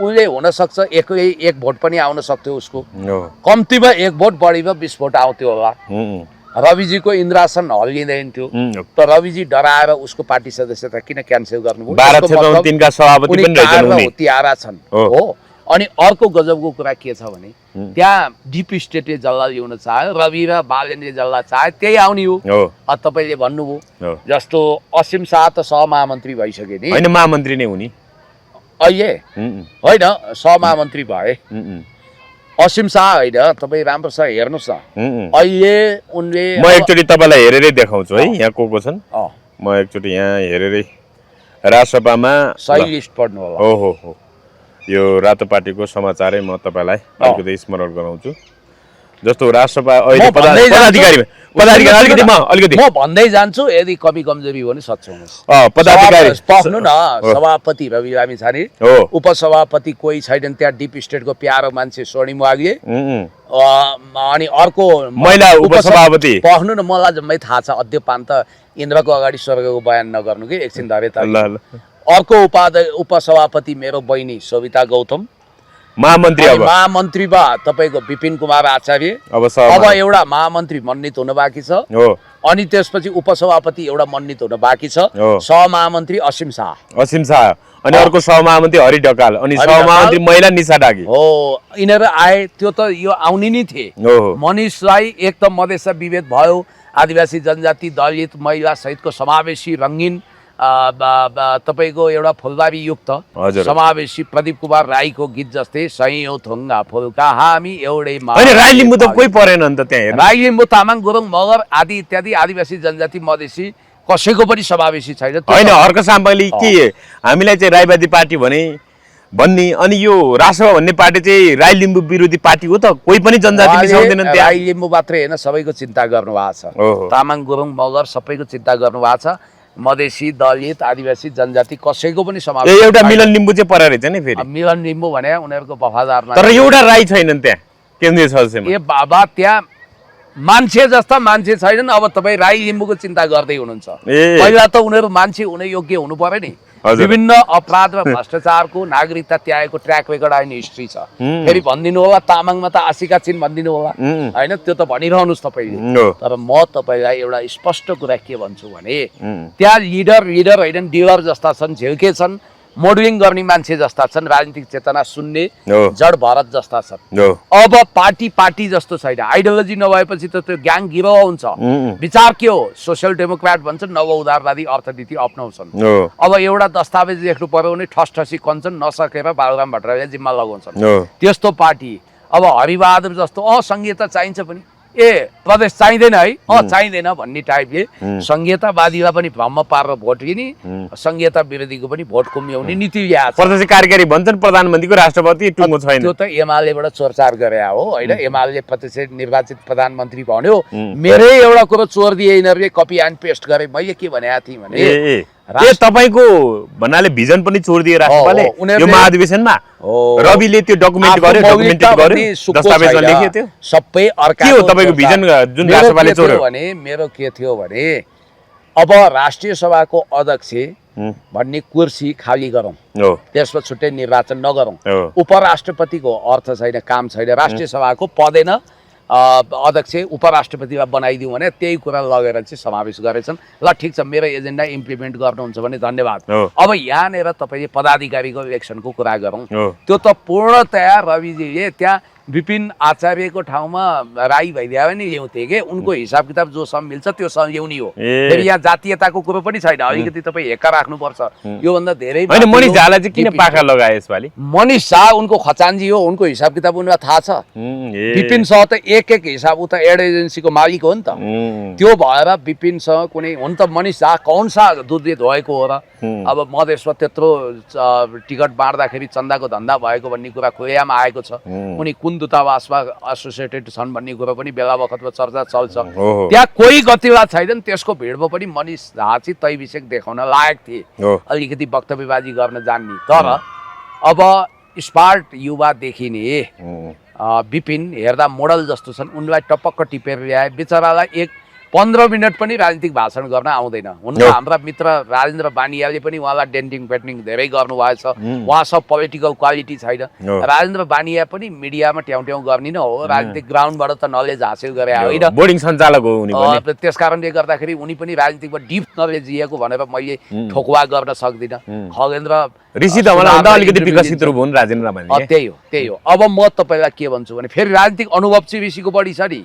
उसले हुन सक्छ एक्लै 1 भोट पनि आउन सक्थ्यो उसको कम्तीमा 1 भोट बढीमा 20 भोट आउँथ्यो होला रविजीको इन्द्रासन हल्लिँदैन थियो तर रविजी डराएर उसको पार्टी सदस्यता किन क्यान्सल गर्नुभयो 12 क्षेत्रमा तिनका सभापति पनि रहेछन् तिहारा छन् हो अनि अर्को गजबको कुरा के छ भने त्यहाँ डिप स्टेटले जल्ला ल्याउन चाह्यो रवि र बालेनले जल्ला चाहे त्यही आउने हो तपाईले भन्नुभयो जस्तो असीम शाह त सहमहामन्त्री भइसके नि हैन महामन्त्री नै हुनी अहिले हैन सहमहामन्त्री भए असीम शाह हैन तपाई राम्रोसँग हेर्नुस् न अहिले उनले म एकचोटी तपाईलाई हेरेरै देखाउँछु है यहाँ को छन् म एकचोटी यहाँ हेरेरै राजसभामा सही लिस्ट पढ्नु होला ओहो यो रातो पार्टीको समाचारै म तपाईलाई अलिकति स्मरण गराउँछु जस्तो राजसभा अहिले पदाधिकारी म भन्दै जान्छु यदि कमी कमजोरी हो भने सच्याउनुस् पदाधिकारी पक्नु न सभापति रवि लामिछाने उपसभापति कोही छैनन् त्यहाँ डिप स्टेटको प्यारो मान्छे स्वर्णिम वाग्ले अनि अर्को महिला उपसभापति पक्नु न मलाई जम्मै थाहा छ अध्यपान्त इन्द्रको अगाडि स्वर्गको बयान नगर्नु कि एकछिन धरे त अर्को उपसभापति मेरो बहिनी सविता गौतम, महामन्त्री अब महामन्त्रीमा तपाईँको विपिन कुमार आचार्य, अब एउटा महामन्त्री मनोनित हुन बाँकी छ, हो अनि त्यसपछि उपसभापति एउटा मनोनित हुन बाँकी छ, हो। सहमहामन्त्री असीम शाह, अनि अर्को सहमहामन्त्री हरि ढकाल, अनि सहमहामन्त्री महिला निशा डागी हो। यिनीहरू आए, त्यो त यो आउने नै थिए। हो मनिषलाई एक त मधेस विभेद भयो, आदिवासी जनजाति दलित महिला सहितको समावेशी रङ्गीन तपाईँको एउटा फुलबारी युक्त समावेशी प्रदीप कुमार राईको गीत जस्तै सयौं थुङ्गा फुलका हामी एउटै राई लिम्बू त कोही परेन नि त त्यहाँ। राई लिम्बू तामाङ गुरुङ मगर आदि इत्यादि आदिवासी जनजाति मधेसी कसैको पनि समावेशी छैन। होइन हर्क साम्बाले के हामीलाई चाहिँ राईवादी पार्टी भन्ने अनि यो रासपा भन्ने पार्टी चाहिँ राई लिम्बू विरोधी पार्टी हो त? कोही पनि जनजाति मिसाउँदैनन् त्यहाँ। राई लिम्बू मात्रै होइन, सबैको चिन्ता गर्नु भएको छ। तामाङ गुरुङ मगर सबैको चिन्ता गर्नु भएको छ। मधेसी दलित आदिवासी जनजाति कसैको पनि समावेश। एउटा मिलन लिम्बू चाहिँ परेर रहेछ नि फेरि। मिलन लिम्बू भने उनीहरूको वफादार, तर एउटा राई छैनन् त्यहाँ केन्द्रीय सदस्यमा। ए बाबा, त्यहाँ मान्छे जस्ता मान्छे छैनन्। अब तपाईँ राई लिम्बूको चिन्ता गर्दै हुनुहुन्छ, पहिला त उनीहरू मान्छे हुने योग्य हुनु पर्यो नि। विभिन्न अपराध र भ्रष्टाचारको नागरिकता त्यागेको ट्र्याक रेकर्ड आउने हिस्ट्री छ। फेरि भनिदिनु होला तामाङमा त आशिका छिन् भनिदिनु होला, होइन? त्यो त भनिरहनुहोस् तपाईँले। तर म तपाईँलाई एउटा स्पष्ट कुरा के भन्छु भने त्यहाँ लिडर होइन, डिलर जस्ता छन्, झिल्के छन्, मोडलिङ गर्ने मान्छे जस्ता छन्, राजनीतिक चेतना सुन्ने जड भरत जस्ता छन्। अब पार्टी जस्तो छैन। आइडियोलोजी नभएपछि त त्यो ग्याङ गिरोह हुन्छ। विचार के हो? सोसियल डेमोक्रेट भन्छन्, नव उदारवादी अर्थनीति अप्नाउँछन्। अब एउटा दस्तावेज लेख्नु पर्यो भने ठसठसी कन्छन्, नसकेर बाबुराम भट्टराईले जिम्मा लगाउँछन्। त्यस्तो पार्टी। अब हरिबहादुर जस्तो संघीयता चाहिन्छ पनि, प्रदेश चाहिँदैन है, चाहिँदैन भन्ने टाइपले संघीयतावादीलाई पनि भ्रम पारेर भोट लिने, संघीयता विरोधीको पनि भोट कुम्याउने नीति ल्याएको छ। प्रदेश कार्यकारी भन्छन् प्रधानमन्त्रीको राष्ट्रपति टुङ्गो छैन। त्यो त एमालेबाट चोरचार गरे हो, होइन? एमाले प्रत्यक्ष निर्वाचित प्रधानमन्त्री भन्यो। मेरै एउटा कुरो चोर दिए यिनीहरूले, कपी एन्ड पेस्ट गरे। मैले के भनेको थिएँ भने तपाईको भन्नाले भिजन पनि छोडिदिए राष्ट्रपाले यो महाधिवेशनमा। रविले त्यो डकुमेन्ट गर्यो, दस्तावेजमा लेख्यो त्यो सबै। के हो तपाईको भिजन जुन राष्ट्रपाले छोड्यो भने? मेरो के थियो भने अब राष्ट्रिय सभाको अध्यक्ष भन्ने कुर्सी खाली गरौँ, त्यसमा छुट्टै निर्वाचन नगरौँ। उपराष्ट्रपतिको अर्थ छैन, काम छैन। राष्ट्रिय सभाको पदेन अध्यक्ष उपराष्ट्रपतिलाई बनाइदिउँ भने त्यही कुरा लगेर चाहिँ समावेश गरेछन्। ल ठिक छ, मेरो एजेन्डा इम्प्लिमेन्ट गर्नुहुन्छ भने धन्यवाद। अब यहाँनिर तपाईँले पदाधिकारीको इलेक्सनको कुरा गरौँ। त्यो त पूर्णतया रविजीले त्यहाँ विपिन आचार्यको ठाउँमा राई भइदियो भने ल्याउँथे के, उनको हिसाब किताब जोसँग मिल्छ त्योसँग ल्याउने हो। फेरि यहाँ जातीयताको कुरो पनि छैन। अलिकति तपाईँ हेक्का राख्नुपर्छ। योभन्दा धेरै मनिष झालाई चाहिँ किन पाखा लगाए यसपालि? मनिष शाह उनको खचान्जी हो, उनको हिसाब किताब उनीलाई थाहा छ। विपिन शाह त एक हिसाब उता एड एजेन्सीको मालिक हो नि त। त्यो भएर विपिनसँग कुनै हुन त मनिष शाह कौन सा दुधले धोएको हो र? अब मधेसमा त्यत्रो टिकट बाँड्दाखेरि चन्दाको धन्दा भएको भन्ने कुरा खुलेआम आएको छ। उनी कुन दूतावासमा एसोसिएटेड छन् भन्ने कुरो पनि बेला बखतमा चर्चा चल्छ। त्यहाँ कोही गतिवाद छैन। त्यसको भिडमा पनि मनिष झा चाहिँ तै विषय देखाउन लायक थिए, अलिकति वक्तव्यबाजी गर्न जान्ने। तर अब स्मार्ट युवा देखिने विपिन हेर्दा मोडल जस्तो छन्, उनलाई टपक्क टिपेर ल्याए। बिचरालाई 15 मिनट पनि राजनीतिक भाषण गर्न आउँदैन। हुन हाम्रा मित्र राजेन्द्र बानियाले पनि उहाँलाई डेन्टिङ पेन्टिङ धेरै गर्नुभएको छ। उहाँसँग पोलिटिकल क्वालिटी छैन। राजेन्द्र बानिया पनि मिडियामा ट्याउट्याउ गर्ने न हो, राजनीतिक ग्राउन्डबाट त नलेज हासिल गरे होइन, बोर्डिङ सञ्चालक हो उनी पनि। त्यस कारणले गर्दाखेरि उनी पनि राजनीतिकमा डिप नलेज लिएको भनेर मैले ठोकुवा गर्न सक्दिनँ। खगेन्द्र ऋषि त मलाई अलिकति विकसित रूप हुन् राजेन्द्र बानिया। त्यही हो। अब म तपाईँलाई के भन्छु भने फेरि राजनीतिक अनुभव चाहिँ ऋषिको बढी छ नि।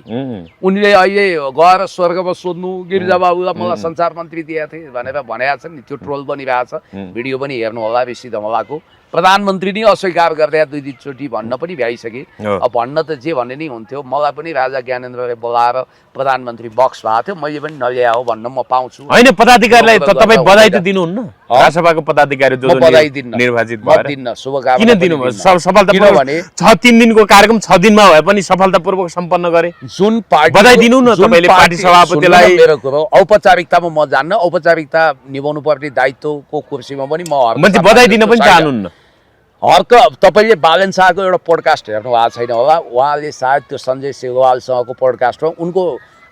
उनले अहिले गएर स्वर्गमा सोध्नु गिरिजाबाबुलाई मलाई सञ्चार मन्त्री दिएका थिए भनेर भनेका छन् नि, त्यो ट्रोल बनिरहेछ। भिडियो पनि हेर्नु होला ऋषि धमलाको। प्रधानमन्त्री नै अस्वीकार गर्दै 2 चोटि भन्न पनि भ्याइसके। अब भन्न त जे भन्ने नै हुन्थ्यो। मलाई पनि राजा ज्ञानेन्द्रले बोलाएर प्रधानमन्त्री बक्स भएको थियो, मैले पनि नल्याए हो भन्न म पाउँछु। होइन, पदाधिकारीलाई तपाईँ बधाई त दिनुहुन्न? राष्ट्रसभाको पदाधिकारी जो निर्वाचित भएर शुभकामना किन दिनु? सफलतापूर्वक 3 दिनको कार्यक्रम 6 दिनमा भए पनि सफलतापूर्वक सम्पन्न गरे। जुन पार्टी बधाई दिनु न तपाईँले पार्टी सभापतिलाई। मेरो कुरो औपचारिकतामा म जान्न, औपचारिकता निभाउनु पर्ने दायित्वको कुर्सीमा पनि म बधाई दिन पनि चाहनुहुन्न। हर्क तपाईँले बालन शाहको एउटा पोडकास्ट हेर्नु भएको छैन होला। उहाँले सायद त्यो सञ्जय सेगवालसँगको पोडकास्टमा उनको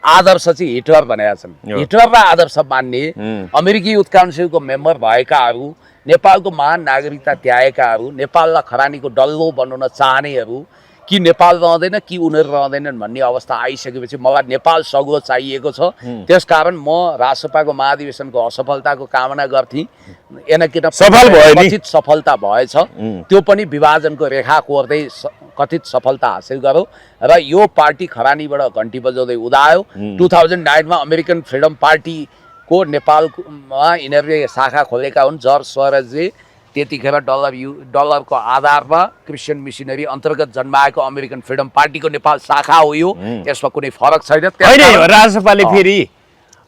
आदर्श चाहिँ हिटलर भनेका छन्। हिटलरलाई आदर्श मान्ने अमेरिकी युथ काउन्सिलको मेम्बर भएकाहरू, नेपालको महान नागरिकता त्यागेकाहरू, नेपाललाई खरानीको डल्लो बनाउन चाहनेहरू कि नेपाल रहँदैन कि उनीहरू रहँदैनन् भन्ने अवस्था आइसकेपछि मलाई नेपाल सगुलो चाहिएको छ। त्यसकारण म राजसभाको महाधिवेशनको असफलताको कामना गर्थेँ। किन कथित सफलता भएछ, त्यो पनि विभाजनको रेखा कोर्दै कथित सफलता हासिल गरौँ र यो पार्टी खरानीबाट घन्टी बजाउँदै उदायो। 2009 मा अमेरिकन फ्रिडम पार्टीको नेपालमा यिनीहरूले शाखा खोलेका हुन्। जर्ज सोरोसले त्यतिखेर डलरको आधारमा क्रिस्चियन मिसनरी अन्तर्गत जन्माएको अमेरिकन फ्रिडम पार्टीको नेपाल शाखा हो यो। यसमा कुनै फरक छैन। राजसभाले फेरि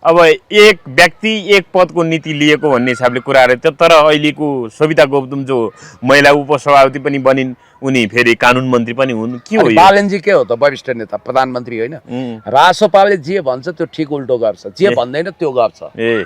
अब एक व्यक्ति एक पदको नीति लिएको भन्ने हिसाबले कुराहरू थियो, तर अहिलेको सविता गौतम जो महिला उपसभापति पनि बनिन्, उनी फेरि कानुन मन्त्री पनि हुन्। के हो बालनजी? के हो त? वरिष्ठ नेता, प्रधानमन्त्री होइन। राजसभाले जे भन्छ त्यो ठिक उल्टो गर्छ, जे भन्दैन त्यो गर्छ।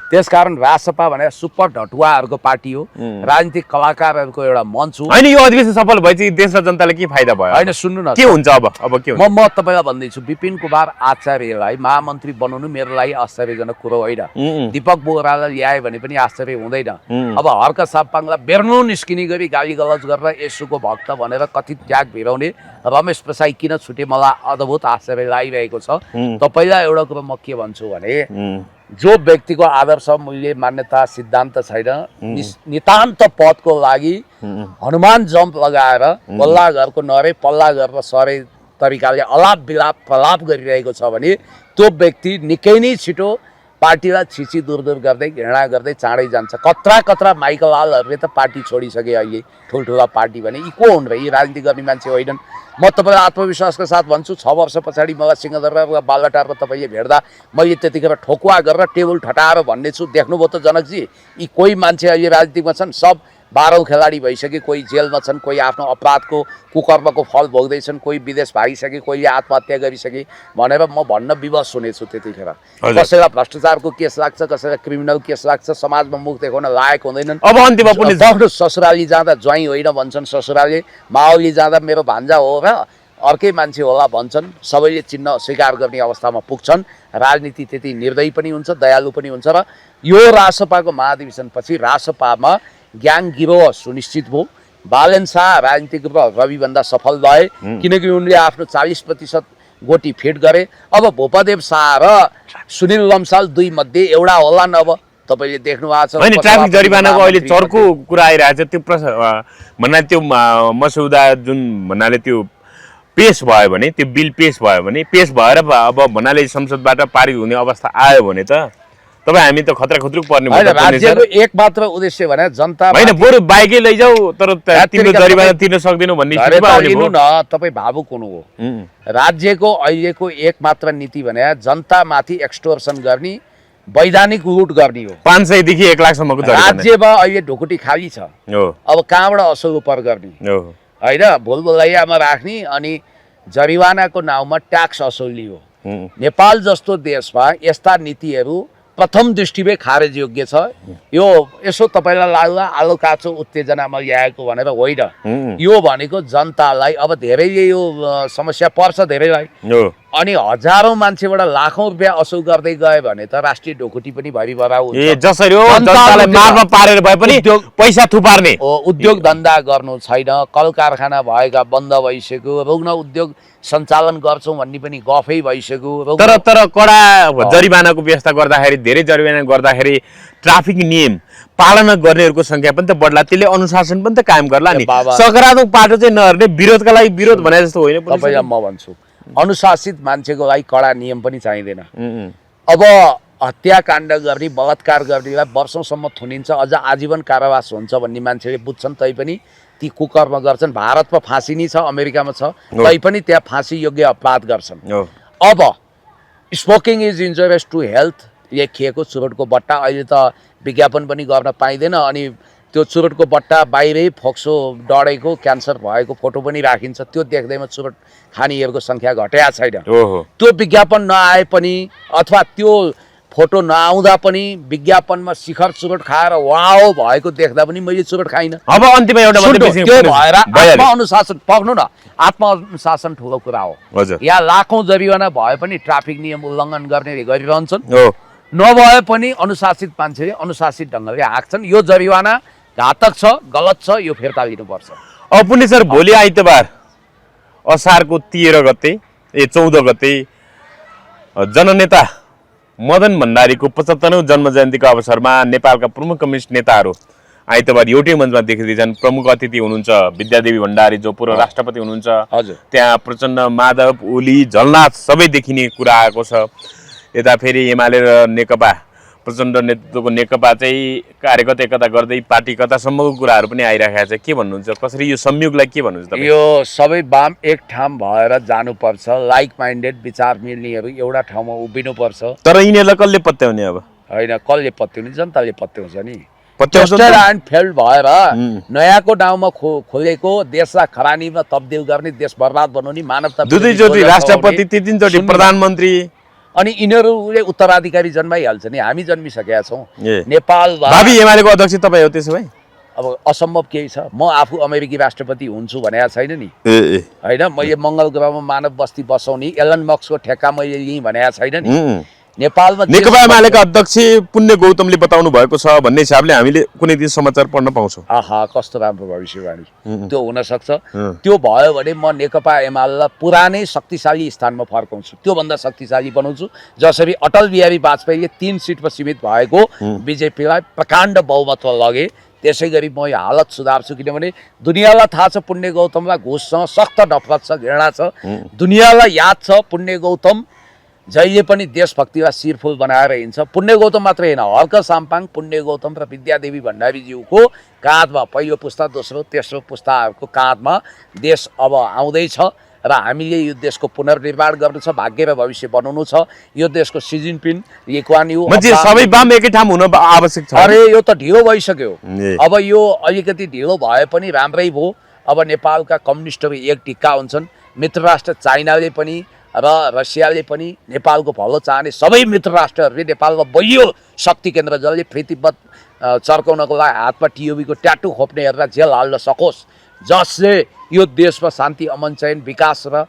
त्यसकारण राजसभा भनेर सुपर ढटुवाहरूको पार्टी हो, राजनीतिक कलाकारहरूको एउटा मञ्च हो। होइन, यो अधिवेशन सफल भएपछि देश र जनतालाई के फाइदा भयो? होइन, सुन्नु न, के हुन्छ अब के हुन्छ? म तपाईँलाई भन्दैछु, विपिन कुमार आचार्यलाई महामन्त्री बनाउनु मेरो लागि आश्चर्यजनक कुरो होइन। दीपक बोहरालाई ल्यायो भने पनि आश्चर्य हुँदैन। अब हर्क साप्पाङलाई बेर्नु निस्किने गरी गाली गलौज गरेर यसुको भक्त भनेर कथित त्याग भिराउने रमेश प्रसाई किन छुटे मलाई अद्भुत आश्चर्य लागिरहेको छ। तपाईँलाई एउटा कुरो म के भन्छु भने, जो व्यक्तिको आदर्श, मूल्य, मान्यता, सिद्धान्त छैन, नितान्त पदको लागि हनुमान जम्प लगाएर पल्ला घरको नरे पल्ला गरेर सरे तरिकाले अलाप बिलाप प्रलाप गरिरहेको छ भने त्यो व्यक्ति निकै नै छिटो पार्टीलाई छिची दूर गर्दै घृणा गर्दै चाँडै जान्छ। कत्रा माइकलालहरूले त पार्टी छोडिसके अहिले, ठुल्ठुला पार्टी भने यी को हुन् र? यी राजनीति गर्ने मान्छे होइनन्। म तपाईँलाई आत्मविश्वासका साथ भन्छु, 6 वर्ष पछाडि मलाई सिंहदरबार वा बालटारमा तपाईँले भेट्दा मैले त्यतिखेर ठोकुवा गरेर टेबल ठटाएर भन्ने छु, देख्नुभयो त जनकजी, यी कोही मान्छे अहिले राजनीतिमा छन्, सब 12औं खेलाडी भइसके, कोही जेलमा छन्, कोही आफ्नो अपराधको कुकर्मको फल भोग्दैछन्, कोही विदेश भागिसके, कोहीले आत्महत्या गरिसके भनेर म भन्न विवश हुनेछु। त्यतिखेर कसैलाई भ्रष्टाचारको केस लाग्छ, कसैलाई क्रिमिनल केस लाग्छ, समाजमा मुख देखाउन लायक हुँदैनन्। अब अन्त्यमा पनि ससुराली जाँदा ज्वाइँ होइन भन्छन्, ससुराले माओली जाँदा मेरो भान्जा हो र अर्कै मान्छे होला भन्छन्। सबैले चिन्न स्वीकार गर्ने अवस्थामा पुग्छन्। राजनीति त्यति निर्दयी पनि हुन्छ, दयालु पनि हुन्छ र यो राजसभाको महाधिवेशनपछि राजसभामा ग्याङ गिरोह सुनिश्चित भयो। बालन शाह राजनीतिक रविभन्दा सफल भए, किनकि उनले आफ्नो 40% गोटी फिट गरे। अब भूपदेव शाह र सुनिल लम्साल दुई मध्ये एउटा होला न? अब तपाईँले देख्नु भएको छ। होइन, ट्राफिक जरिवानाको अहिले चर्को कुरा आइरहेको छ। त्यो भन्नाले त्यो मसौदा जुन भन्नाले त्यो पेश भयो भने, त्यो बिल पेश भयो भने, पेश भएर अब भन्नाले संसदबाट पारित हुने अवस्था आयो भने त तपाईँ हामी त खतरा खतरुक पर्ने भयो। राज्यको एक मात्र उद्देश्य भने जनता होइन, बरु बाइकै लैजाऊ तर तिम्रो जरिवाना तिर्न सक्दैनौ भन्ने स्थितिमा आउने भयो न। तपाईँ भावुक हुनु हो। राज्यको अहिलेको एक मात्र नीति भने जनतामाथि एक्सटोर्सन गर्ने, वैधानिक लुट गर्ने हो। 500 देखि 1 लाखसम्मको राज्यमा अहिले ढुकुटी खाली छ। अब कहाँबाट असल उपर गर्ने होइन, भुलभुलैयामा राख्ने अनि जरिवानाको नाउँमा ट्याक्स असुली हो। नेपाल जस्तो देशमा यस्ता नीतिहरू प्रथम दृष्टिमै खारेज योग्य छ। यो यसो तपाईँलाई लाग्ला आलो काचो उत्तेजनामा ल्याएको भनेर होइन। यो भनेको जनतालाई अब धेरैले यो समस्या पर्छ धेरैलाई, अनि हजारौं मान्छेबाट लाखौं रुपियाँ असुल गर्दै गयो भने त राष्ट्रिय ढुकुटी पनि भरिभरा हुन्छ। जसरी हो जनतालाई मारमा पारेर भए पनि पैसा थुपार्ने उद्योग धन्दा गर्नु छैन, कल कारखाना भएका बन्द भइसक्यो, रुग्ण उद्योग सञ्चालन गर्छौं भन्ने पनि गफै भइसक्यो। तर कडा जरिवानाको व्यवस्था गर्दाखेरि, धेरै जरिवाना गर्दाखेरि ट्राफिक नियम पालना गर्नेहरूको संख्या पनि त बढ्ला, त्यसले अनुशासन पनि त कायम गर्ला नि। सकारात्मक पाटो चाहिँ नहर्ने, विरोधका लागि विरोध भने जस्तो होइन। तपाईलाई म भन्छु, अनुशासित मान्छेको लागि कडा नियम पनि चाहिँदैन। अब हत्याकाण्ड गर्ने, बलात्कार गर्नेलाई वर्षौंसम्म थुनिन्छ, अझ आजीवन कारावास हुन्छ भन्ने मान्छेले बुझ्छन्, तैपनि ती कुकर्म गर्छन्। भारतमा फाँसी नै छ, अमेरिकामा छ, तैपनि त्यहाँ फाँसी योग्य अपराध गर्छन्। अब smoking is injurious to health लेखिएको चुरोटको बट्टा अहिले त विज्ञापन पनि गर्न पाइँदैन, अनि त्यो चुरोटको बट्टा बाहिरै फोक्सो डढेको क्यान्सर भएको फोटो पनि राखिन्छ। त्यो देख्दैमा चुरोट खानेहरूको संख्या घटेको छैन। त्यो विज्ञापन नआए पनि अथवा त्यो फोटो नआउँदा पनि विज्ञापनमा शिखर चुरोट खाएर वाओ भएको देख्दा पनि मैले चुरोट खाइनँ। अब अन्तिममा एउटा मात्रै सुन्नु, विषय त्यो पुग्नु- भएर भइहाल्यो। आत्मअनुशासन पक्नु न, आत्मअनुशासन ठुलो कुरा हो। हजुर यहाँ लाखौँ जरिवाना भए पनि ट्राफिक नियम उल्लङ्घन गर्ने गरिरहन्छन्, हो नभए पनि अनुशासित मान्छेले अनुशासित ढङ्गले हाँक्छन्। यो जरिवाना घातक छ, गलत छ, यो फिर्ता लिनुपर्छ। पुण्य सर भोलि आइतबार असारको 13 गते 14 गते जननेता मदन भण्डारीको 75औं जन्म जयन्तीको अवसरमा नेपालका प्रमुख कम्युनिस्ट नेताहरू आइतबार एउटै मञ्चमा देखिँदैछन्। प्रमुख अतिथि हुनुहुन्छ विद्यादेवी भण्डारी जो पूर्व राष्ट्रपति हुनुहुन्छ, हजुर। त्यहाँ प्रचण्ड, माधव, ओली, झलनाथ सबै देखिने कुरा आएको छ। यता फेरि एमाले र नेकपा प्रचण्ड नेतृत्वको नेकपा चाहिँ कार्यकर्ता एकता गर्दै पार्टी कतासम्मको कुराहरू पनि आइरहेको छ। के भन्नुहुन्छ, कसरी यो संयोगलाई के भन्नुहुन्छ तपाईँ? यो सबै वाम एक ठाउँ भएर जानुपर्छ, लाइक माइन्डेड विचार मिल्नेहरू एउटा ठाउँमा उभिनुपर्छ। तर यिनीहरूलाई कसले पत्याउने? अब होइन, कसले पत्याउने? जनताले पत्याउँछ नि। पत्याउँछ नि त? टेस्टेड एन्ड फेल्ड भएर नयाँको डाउमा खोलेको देशलाई खरानीमा तब्दिल गर्ने, देश बर्बाद बनाउने, मानवता दुईचोटि राष्ट्रपति, तीनचोटि प्रधानमन्त्री, अनि यिनीहरूले उत्तराधिकारी जन्माइहाल्छ नि। हामी जन्मिसकेका छौँ। ए। नेपाल भावी एमालेको अध्यक्ष तपाईँ हो त्यसो भए? अब असम्भव केही छ? म आफू अमेरिकी राष्ट्रपति हुन्छु भनेको छैन नि, ए होइन। मैले मङ्गल ग्रहमा मानव बस्ती बसाउने एलन मस्कको ठेक्का मैले लिएँ भनेको छैन नि। नेपालमा नेकपा एमालेका अध्यक्ष पुण्य गौतमले बताउनु भएको छ भन्ने हिसाबले हामीले कुनै दिन समाचार पढ्न पाउँछौँ। आहा, कस्तो राम्रो भविष्यवाणी। त्यो हुन सक्छ। त्यो भयो भने म नेकपा एमालेलाई पुरानै शक्तिशाली स्थानमा फर्काउँछु, त्योभन्दा शक्तिशाली बनाउँछु। जसरी अटल बिहारी वाजपेयीले 3 सिटमा सीमित भएको बिजेपीलाई प्रकाण्ड बहुमतमा लगे, त्यसै गरी म यो हालत सुधार्छु। किनभने दुनियाँलाई थाहा छ पुण्य गौतमलाई घुससँग सख्त नफरत छ, घृणा छ। दुनियाँलाई याद छ पुण्य गौतम जहिले पनि देशभक्तिलाई शिरफुल बनाएर हिँड्छ। पुण्य गौतम मात्रै होइन, हर्क साम्पाङ, पुण्य गौतम र विद्यादेवी भण्डारीज्यूको काँधमा पहिलो पुस्ता, दोस्रो, तेस्रो पुस्ताहरूको काँधमा देश अब आउँदैछ र हामीले यो देशको पुनर्निर्माण गर्नु छ, भाग्य र भविष्य बनाउनु छ। यो देशको Xi Jinping, Lee Kuan Yew, सबै वाम एकै ठाउँ हुन आवश्यक छ। अरे यो त ढिलो भइसक्यो। ए। अब यो अलिकति ढिलो भए पनि राम्रै भयो। अब नेपालका कम्युनिस्टहरू एक ढिक्का हुन्छन्। मित्र राष्ट्र चाइनाले पनि र रसियाले पनि नेपालको भलो चाहने सबै मित्र राष्ट्रहरूले नेपालमा बलियो शक्ति केन्द्र जसले प्रीतिबद्ध चर्काउनको लागि हातमा टिओबीको ट्याटु खोप्नेहरूलाई जेल हाल्न सकोस्, जसले यो देशमा शान्ति, अमन, चयन, विकास र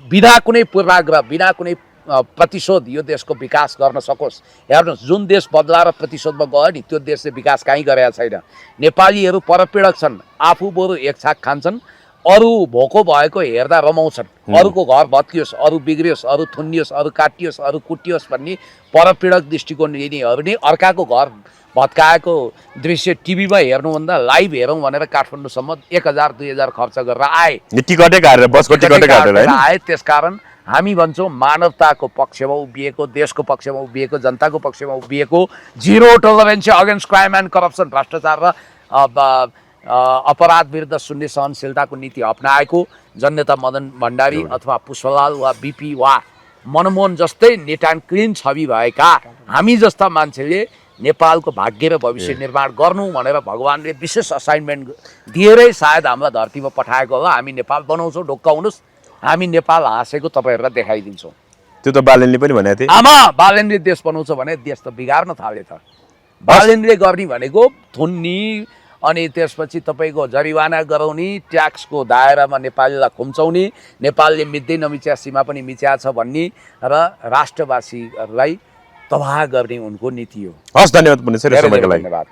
बिना कुनै पूर्वाग्रह, बिना कुनै प्रतिशोध यो देशको विकास गर्न सकोस्। हेर्नुहोस्, जुन देश बदलाएर प्रतिशोधमा गयो नि, त्यो देशले विकास कहीँ गरेका छैन। नेपालीहरू परपीडक छन्, आफू बरु एक छाक खान्छन्, अरू भोको भएको हेर्दा रमाउँछन्। अरूको घर भत्कियोस्, अरू बिग्रियोस्, अरू थुनियोस्, अरू काटियोस्, अरू कुटियोस् भन्ने परपीडक दृष्टिकोण लिनेहरू नै अर्काको घर भत्काएको दृश्य टिभीमा हेर्नुभन्दा लाइभ हेरौँ भनेर काठमाडौँसम्म 1000-2000 खर्च गरेर आए। टिकटै काटेर, बसको टिकटै काटेर आए। त्यसकारण हामी भन्छौँ मानवताको पक्षमा उभिएको, देशको पक्षमा उभिएको, जनताको पक्षमा उभिएको, zero tolerance against crime and corruption, भ्रष्टाचार र अपराध विरुद्ध शून्य सहनशीलताको नीति अपनाएको जननेता मदन भण्डारी अथवा पुष्पलाल वा बिपी वा मनमोहन जस्तै नेट एन्ड क्लिन छवि भएका हामी जस्ता मान्छेले नेपालको भाग्य र भविष्य निर्माण गर्नु भनेर भगवानले विशेष असाइनमेन्ट दिएरै सायद हामीलाई धरतीमा पठाएको होला। हामी नेपाल बनाउँछौँ, ढुक्क हुनुहोस्, हामी नेपाल हाँसेको तपाईँहरूलाई देखाइदिन्छौँ। त्यो त बालेनले पनि भनेको थिए। आमा, बालेनले देश बनाउँछ भने देश त बिगार्न थाले त। बालेनले गर्ने भनेको थुन्नी, अनि त्यसपछि तपाईँको जरिवाना गराउने, ट्याक्सको दायरामा नेपालीलाई खुम्चाउने, नेपालले मिच्दै नमिच्या सीमा पनि मिच्या छ भन्ने र राष्ट्रवासीहरूलाई तबाह गर्ने उनको नीति हो। हस्, धन्यवाद पुण्य सर, समयको लागि। धन्यवाद।